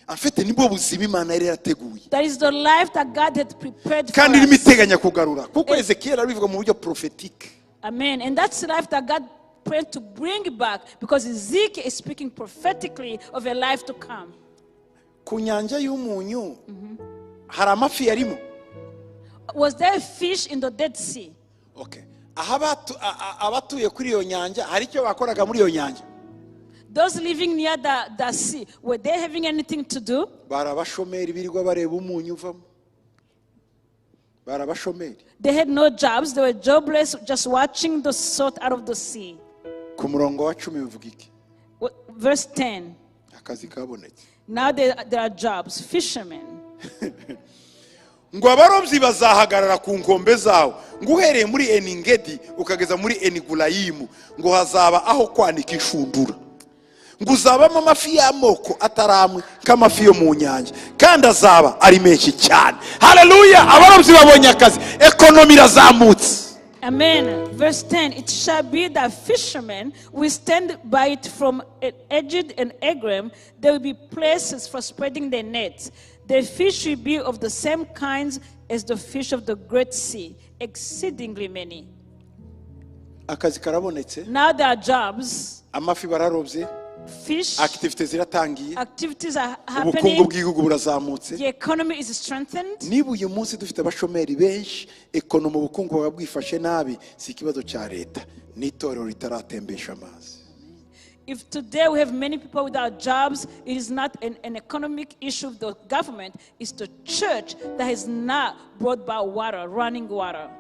Afite nibwo buzima Imana yari yarateguye. That is the life that God had prepared for Kandi us. imiteganya kugarura kuko Ezekiyeli arivuga mu buryo prophetique. Amen. And that's the life that God planned to bring back, because Ezekiel is speaking prophetically of a life to come. Ku nyanja y'umunyu hari amafi yarimo. Was there a fish in the Dead Sea? Okay. Abatuye kuri iyo nyanja hari icyo bakoraga muri iyo nyanja. Those living near the sea, were they having anything to do? Barabashomeri birirwa bareba umunyu uvamo. Barabashomeri. They had no jobs. They were jobless, just watching the salt out of the sea. Ku murongo wa 10 bivuga iki? Verse 10. Akazi kabonetse. Now there are jobs, fishermen. Ngo abarobyi bazahagarara ku nkombe zawo ngo uhereye muri Eningedi ukageza muri Enigulayimu ngo hazaba aho kwanika inshundura ngo uzabamo amafi y'amoko ataramwe k'amafi yo mu nyanja kandi azaba ari menshi cyane. Haleluya! Abarobyi babonye akazi, ekonomi irazamutse. Amen. Verse 10, it shall be that fishermen will stand by it from Egypt and Egram. There will be places for spreading their nets. The fish will be of the same kinds as the fish of the great sea, exceedingly many. Akazi karabonetse. Now there are jobs. Amafi bararobye. Fish. Activities ziratangiye. Activities are Ubukungu happening. bw'igihugu burazamutse. The economy is strengthened. Niba uyu munsi dufite abashomeri benshi, ekonomi ubukungu bwa bwifashe nabi, si ikibazo cya leta, n'itorero ritaratembesha amazi. If today we have many people without jobs, it is not an economic issue of the government. It's the church that has not brought back water, running water.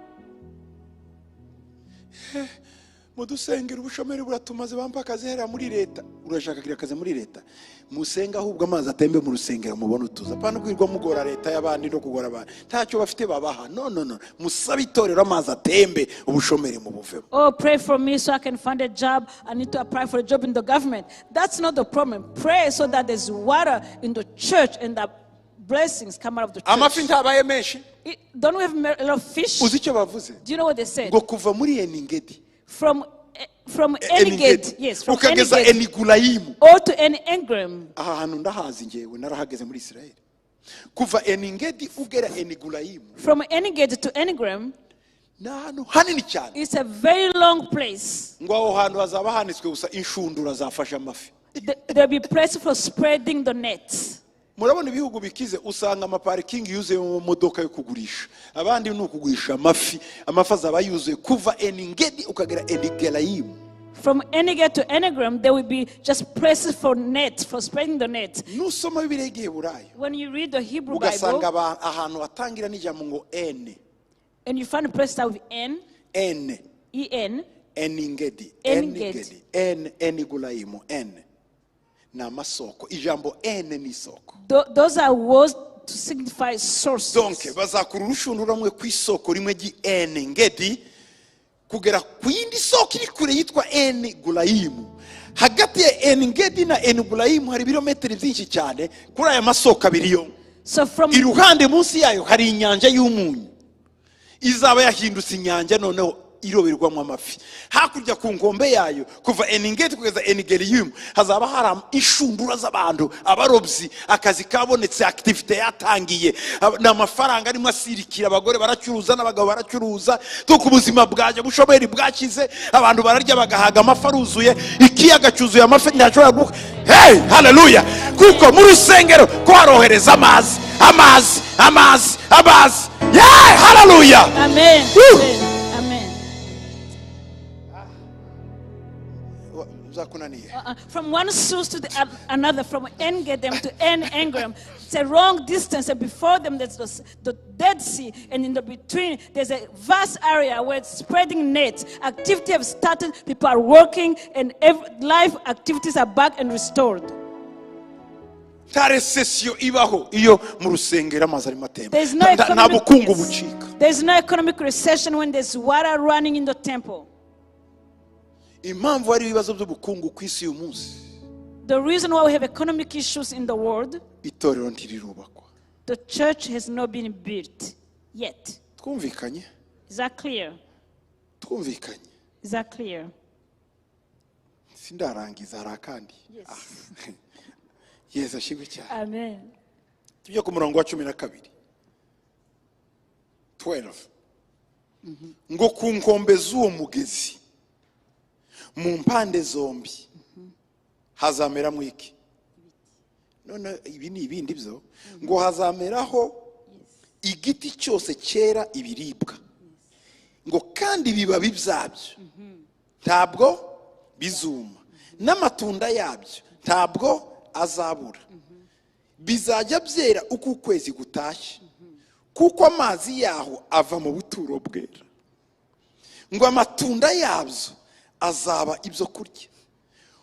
Mudusengera ubushomeri buratumaze bampa akazi hera muri leta. Urashaka kugira akazi muri leta? Musenga ahubwo amazi atembe mu rusengero mubone utuza. Apana kwirwa mugora leta y'abandi no kugora abantu. Ntacyo bafite babaha. No. Musabe itorero amazi atembe ubushomeri mu buvemo. Oh, pray for me so I can find a job. I need to apply for a job in the government. That's not the problem. Pray so that there's water in the church and that blessings come out of the church. Amafi ntabaye menshi. Don't we have a lot of fish? Uzi icyo bavuze? Do you know what they said? Ngo kuva muri Eningedi. From Eniged, yes, from ukageza Eniged, Enigulayimu or to Engram. aha hantu ndahazi ngewe narahageze muri Israel. Kuva Eningedi ugera Enigulayimu From Eniged to Engram, na hantu hanini cyane. it's a very long place. Ngo aho hantu hazaba hanitswe gusa inshundura zafasha amafi. There'll be place for spreading the nets. Murabona ibihugu bikize usanga amaparikingi yuzuye mu modoka yo kugurisha, abandi ni ukugurisha amafi azaba yuzuye kuva Eningedi ukagera Enigulayimu. From Eniged to Engram, there will be just places for nets, for spreading the nets. Nusoma Bibiliya y'Igiheburayo When you read the Hebrew ugasanga Bible, ahantu hatangira n'ijambo ngo ene and you find a place that with N, ene E-N, Eningedi Enigedi. Enigulayimu ene na amasoko. Ijambo ene ni isoko. those are words to signify sources. Donc bazakura urushundura rumwe ku isoko rimwe Eningedi kugera ku yindi soko iri kure yitwa Enigulayimu. Hagati ya Eningedi na Enigulayimu hari ibirometero byinshi cyane kuri aya masoko abiri yo. So from Iruhande munsi yayo hari inyanja y'umunyu izaba yahindutse inyanja noneho iroberwamo amafi. Hakurya ku nkombe yayo kuva Eningedi kugeza Enigulayimu hazaba hari inshundura z'abantu abarobyi, akazi kabonetse, activity yatangiye, n'amafaranga arimo asirikira, abagore baracuruza n'abagabo baracuruza, tuko ubuzima bwaje bushoberi bwakize, abantu bararya bagahaga, amafi aruzuye, ikiyaga cyuzuye amafi ntashobora guka. Hey, haleluya! Kuko mu rusengero ko harohereza amazi. Yeah, haleluya! Amen. Amen. byakunaniye. From one source to another, from En-Gedem to En-Engram. It's a long distance, and before them there's the Dead Sea, and in the between there's a vast area where it's spreading nets. Activity have started, people are working, and life activities are back and restored. There's no economic recession when there's water running in the temple. The reason why we have economic issues in the world, the church has not been built yet. Is that clear? Is that clear? Yes. Amen. 12. Ngo ku nkombe z'uwo mugezi mu mpande zombi hazameramo iki? None ibi ni ibindi byo ngo hazameraho igiti cyose cyera ibiribwa ngo kandi bibabi byabyo ntabwo bizuma n'amatunda yabyo ntabwo azabura bizajya byera uko ukwezi gutashye kuko amazi yaho ava mu buturo bwera ngo amatunda yabyo azaba ibyo kurya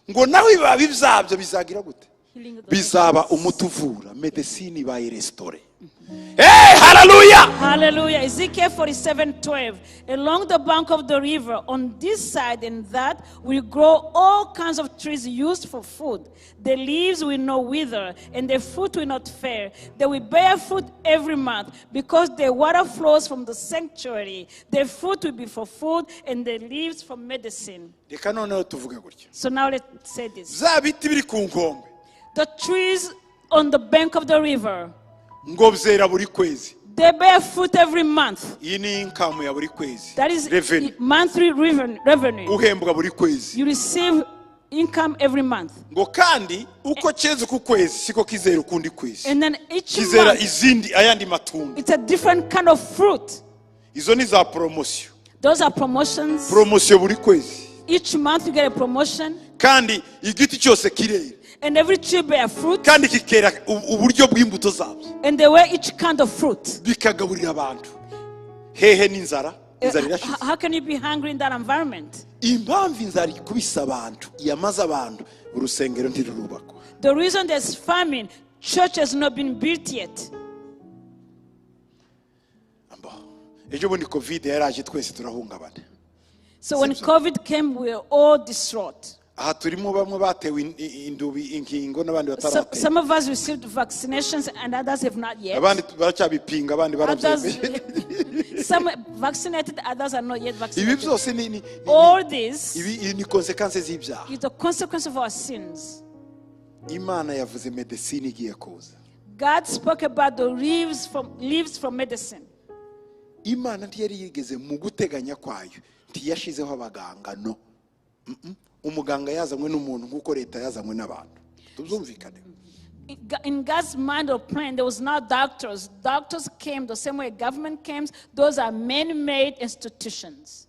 ngo naho ibibabi byabyo bizagira gute? Bizaba umutuvura, medicine by restore. Hey, hallelujah! Hallelujah. Ezekiel 47:12. Along the bank of the river, on this side and that, will grow all kinds of trees used for food. The leaves will not wither, and the fruit will not fail. They will bear fruit every month, because the water flows from the sanctuary. The fruit will be for food, and the leaves for medicine. So now let's say this. The trees on the bank of the river, they bear fruit every month. That is monthly revenue. You receive income every month. And then each month, it's a different kind of fruit. Those are promotions. Each month you get a promotion. And every tree bears fruit. And they wear each kind of fruit. How can you be hungry in that environment? The reason there's famine, church has not been built yet. So when COVID came, we were all distraught. Some of us received vaccinations and others have not yet. Some vaccinated, others are not yet vaccinated. All this is the consequence of our sins. God spoke about the leaves from medicine. In God's mind or plan, there was not doctors. Doctors came the same way government came. Those are man-made institutions.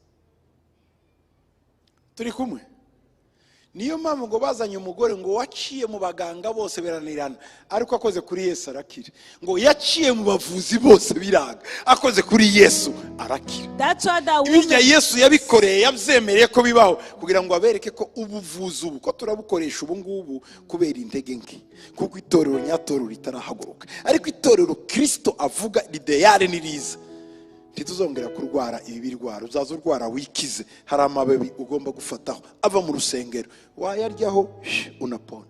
Niyo mpamvu ngo bazanye umugore ngo waciye mu baganga bose beranirana ariko akoze kuri Yesu arakira ngo yaciye mu bavuzi bose biranga akoze kuri Yesu arakira. That's why that woman Yesu yabikoreye yabyemereye ko bibaho kugira ngo abereke ko ubuvuzi ubu ko turabukoresha ubu ngubu kubera intege nke kuko itorero nyatorero ritarahaguruka ariko itorero Kristo avuga lideyare niriza tituzongera kurwara ibi birwara uzaza urwara wikize hari amababi ugomba gufataho ava mu rusengero wayaryaho unapona.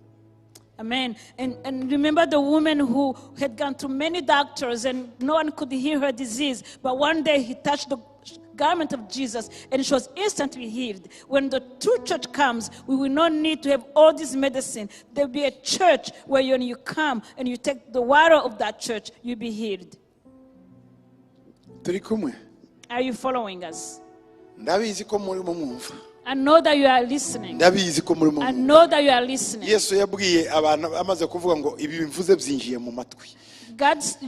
Amen. And remember the woman who had gone to many doctors and no one could heal her disease, but one day he touched the garment of Jesus and she was instantly healed. When the true church comes, we will not need to have all this medicine. There will be a church where when you come and you take the water of that church, you'll be healed. Are you following us? I know that you are listening. I know that you are listening.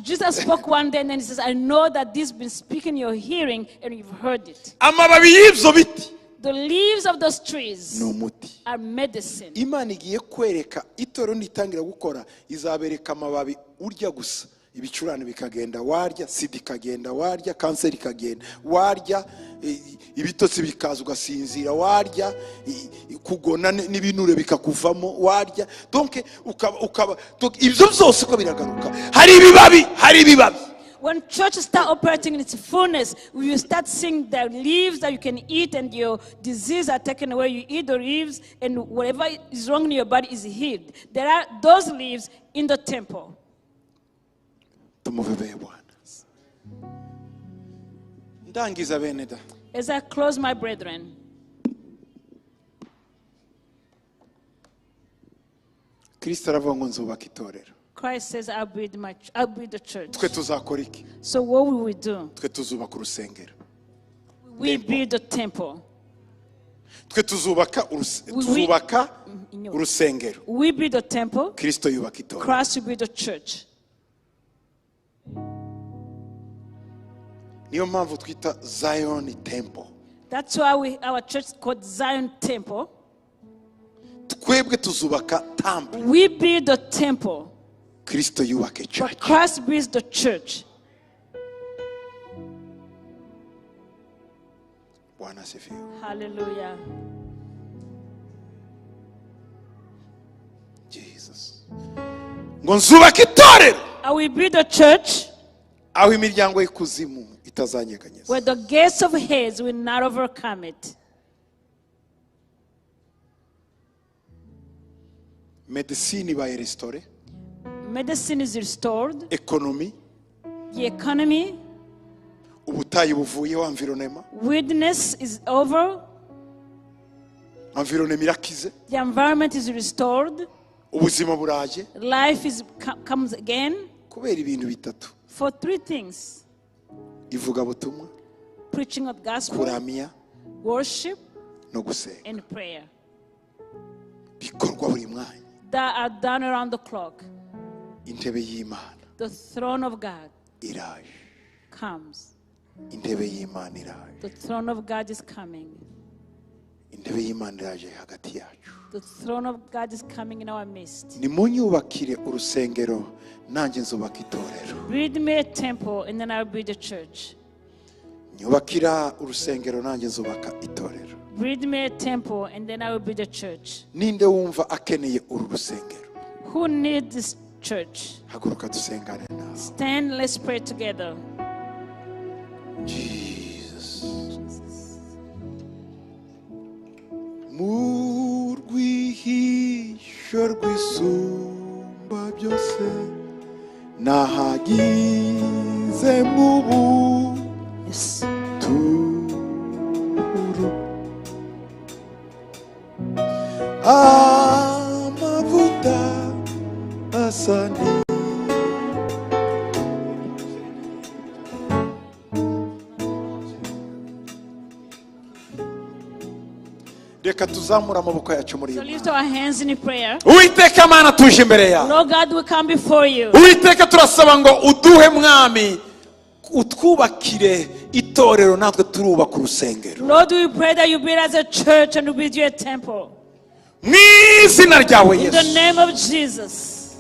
Jesus spoke one day and then he says, I know that this has been speaking in your hearing and you've heard it. The leaves of those trees ni umuti. are medicine. Imana igiye kwereka itorero nitangira gukora, izabereka amababi urya gusa, ibicurane bikagenda warya, sida ikagenda warya, kanseri ikagenda warya, ibitotsi bikaza ugasinzira warya, kugona n'ibinure bikakuvamo warya. Donc ukaba ibyo byose uko biragaruka, hari ibibabi. When churches start operating in its fullness, you start seeing the leaves that you can eat and your disease are taken away. You eat the leaves and whatever is wrong in your body is healed. There are those leaves in the temple. As I close, my brethren, Christ says, I'll build the church. So what will we do? We build the temple. We build the temple. Christ will build the church. That's why our church is called Zion Temple. We build the temple. But Christ builds the church. Hallelujah. Jesus. I will build a church where the gates of Hades will not overcome it. Medicine is restored. Economy. The economy. Wilderness is over. The environment is restored. Life comes again. For three things: preaching of the gospel, Kuramya, worship, and prayer. That are done around the clock. The throne of God comes. The throne of God is coming. The throne of God is coming in our midst. Build me a temple and then I'll build a church. Build me a temple and then I will build a church. Who needs this church? Stand, let's pray together. Jesus. Yes. Amavuta asani. So lift our hands in prayer. Lord God will come before you. Lord, we pray that you build us a church and we build you a temple. In the name of Jesus.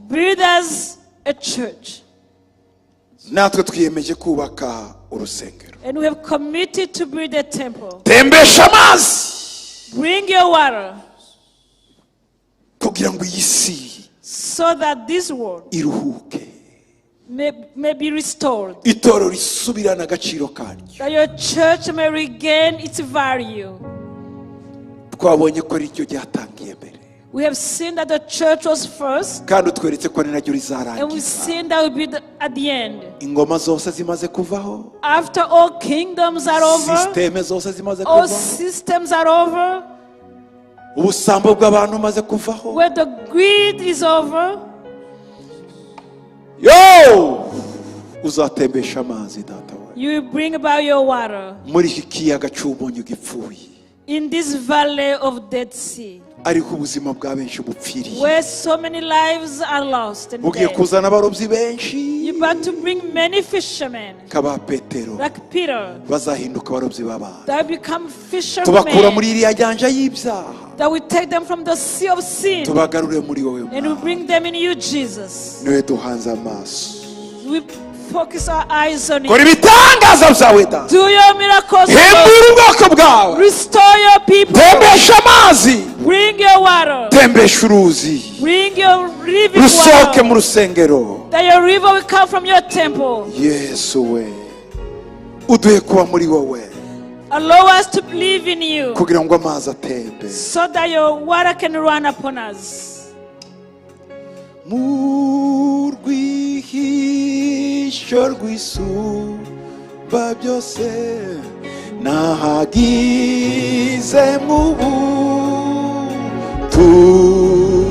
Build us a church. natwe twiyemeje kubaka urusengero. And we have committed to build a temple. Tembesha amazi. Bring your water. Kugira ngo iyi si so that this world iruhuke. May be restored. Itorero risubirana agaciro karyo. That your church may regain its value. Twabonye ko ari cyo ryatangiye mbere. We have seen that the church was first. Kandi utweretse ko ari naryo rizarangiza. And we've seen that will be at the end. Ingoma zose zimaze kuvaho. After all kingdoms are over. Systeme zose zimaze kuvaho. All systems are over. Ubusambo bw'abantu maze kuvaho. Where the greed is over. Yo! Uzatembesha amazi data wawe. You will bring about your water. Muri iki kiyaga cy'umunyu gipfuye. in this valley of Dead Sea, ariko ubuzima bwa benshi bupfiriye. where so many lives are lost and Ugiye dead. kuzana abarobyi benshi You're about to bring many fishermen, kaba Petero like Peter, bazahinduka abarobyi b'abantu. that will become Tubakura muri fishermen, iriya nyanja y'ibyaha, that will take them from the sea of sin, tubagarure muri wowe. and will bring them in you, Jesus. Niwe duhanze amaso. We focus our eyes on Kora you. ibitangaza byawe da. Do your miracles, Lord. Hembura ubwoko bwawe. Restore your people. Tembesha amazi. Bring your water. Tembesha uruzi. Bring your living Rusohoke mu water. rusengero. That your river will come from your temple. Yesu we. Uduhe kuba muri wowe. Allow us to believe in you, Kugira ngo amazi atembe. so that your water can run upon us. Murwihisho rw'isumba byose nahagize mu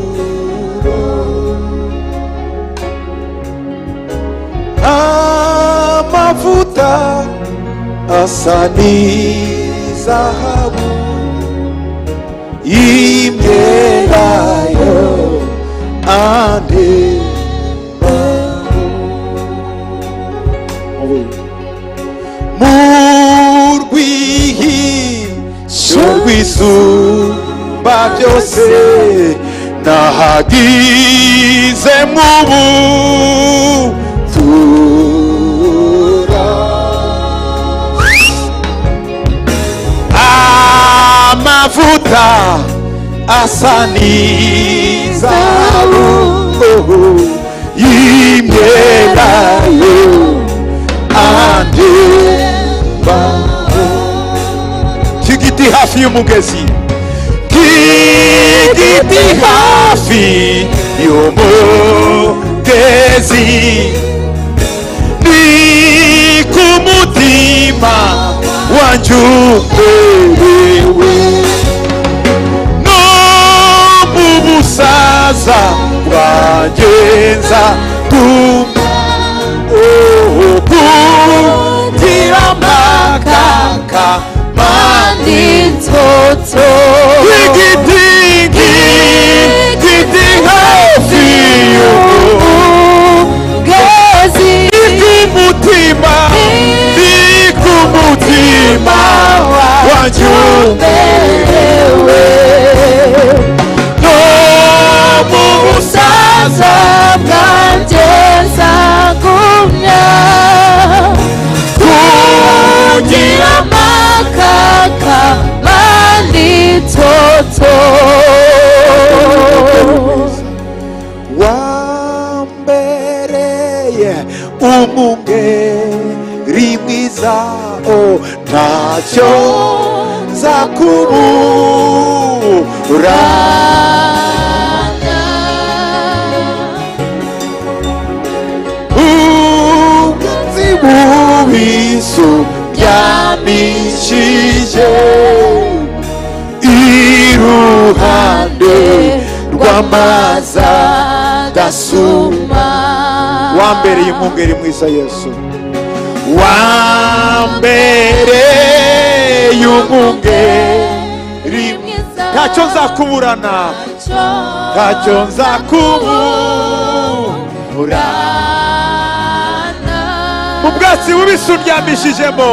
buturo, amavuta asa n'izahabu y'imyelayo ande murwihisho rw'isumba byose nahagize mu buturo, amavuta asa n'izahabu y'imyelayo andembaho. Kigiti hafi y'umugezi, kigiti hafi y'umugezi, ni ku mutima wanjye uberewe, no mu busaza bwagenza kugira amakaka Manitoto igiti hafi y'umugezi, kumutima wanjye uberewe, no mu busaza bwanjye nzagumya kugira amakaka Manitoto. wambereye umungeri mwiza, ntacyo nzakubura, ubwatsi bubisi byamishije iruhande rw'amazi adasuma. Wambereye umwungeri mwiza Yesu, wambereye umwungeri mwiza, ntacyo nzakuburana, ntacyo nzakubura, mu bwatsi bubisi uryamishijemo,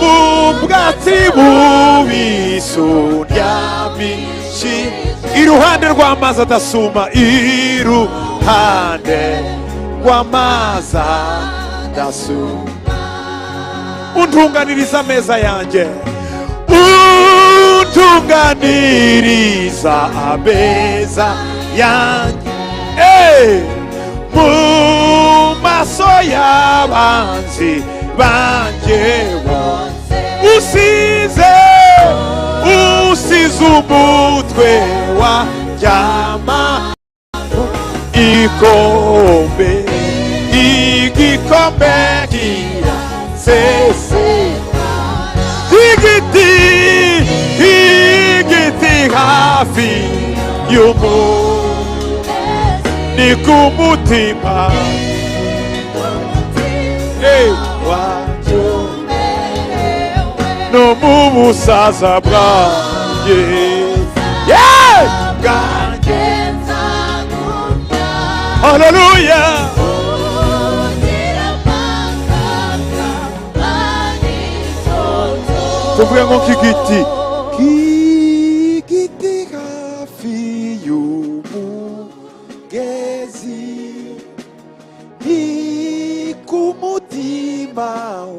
mu bwatsi bubisi uryamishije iruhande rw'amazi adasuma, iruhande rw'amazi adasuma. Untunganiriza ameza yanjye, untunganiriza ameza yanjye, mu maso y'abanzi banjye bose, usize umutwe wajyama igikombe kiraseseka, igiti hafi y'umugezi ni ku mutima no mu busaza bwanjye bwanjye haleluya tuvuge ngo k'igiti hafi y'umugezi ni ku mutima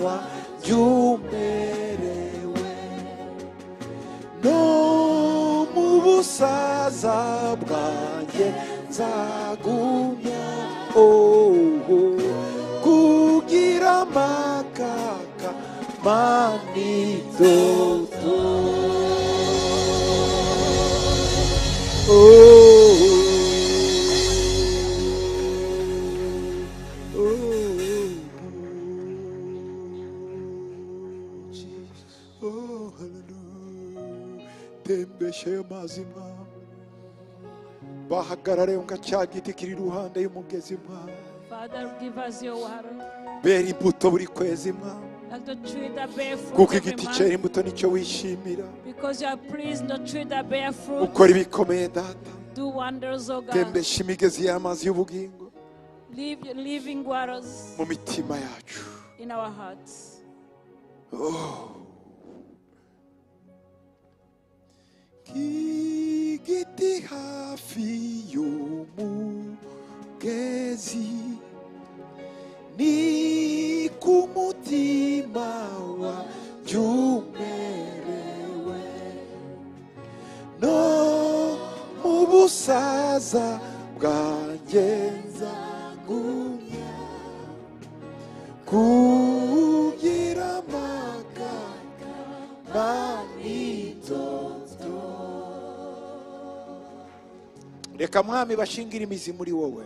wanjye umerewe no mu busaza bwanjye nzagumya kugira amakaka manitoto tembeshe amazi mwawe bahagarare nka cya giti kiri iruhande y'umugezi mwawe Father, give us your water. bera imbuto buri kwezi mwawe Like the tree that bear fruit kuko every igiti cyera month. imbuto nicyo wishimira Because you are pleased in the tree that bear fruit. ukora ibikomeye data Do wonders, oh God. tembesha imigezi y'amazi y'ubugingo Live living waters mu mitima yacu in our hearts. k'igiti hafi y'umugezi ni ku mutima wanjye umerewe no mu busaza bwanjye nzagumya kugira amakaka manitoto reka mwami bashingira imizi muri wowe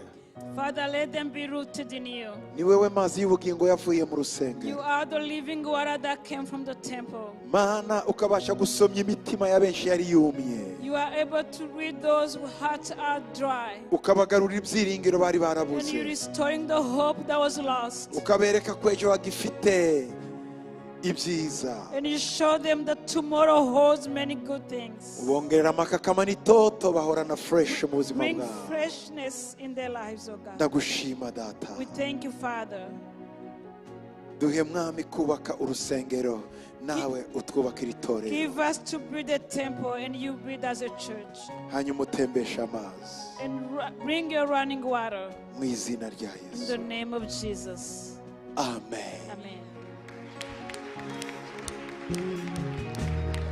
Father, let them be rooted in you. ni wewe mazi y'ubugingo yavuye mu You rusengero are the living water that came from the temple. mana ukabasha gusomya imitima ya benshi yari yumye You are able to read those whose hearts are dry. ukabagarurira ibyiringiro bari And barabuze you're restoring the hope that was lost. ukabereka ko ejo hagifite ibyiza And you show them that tomorrow holds many good things. ubongerera amakakama n'itoto bahorana fresh mu buzima Bring bwabo freshness in their lives, oh God. ndagushima data We thank you, Father. duhe mwami kubaka urusengero nawe utwubakira itorero Give us to build a temple and you build as a church. hanyuma utembesha amazi And bring your running water mu izina rya in yesu the name of Jesus. amen Amen.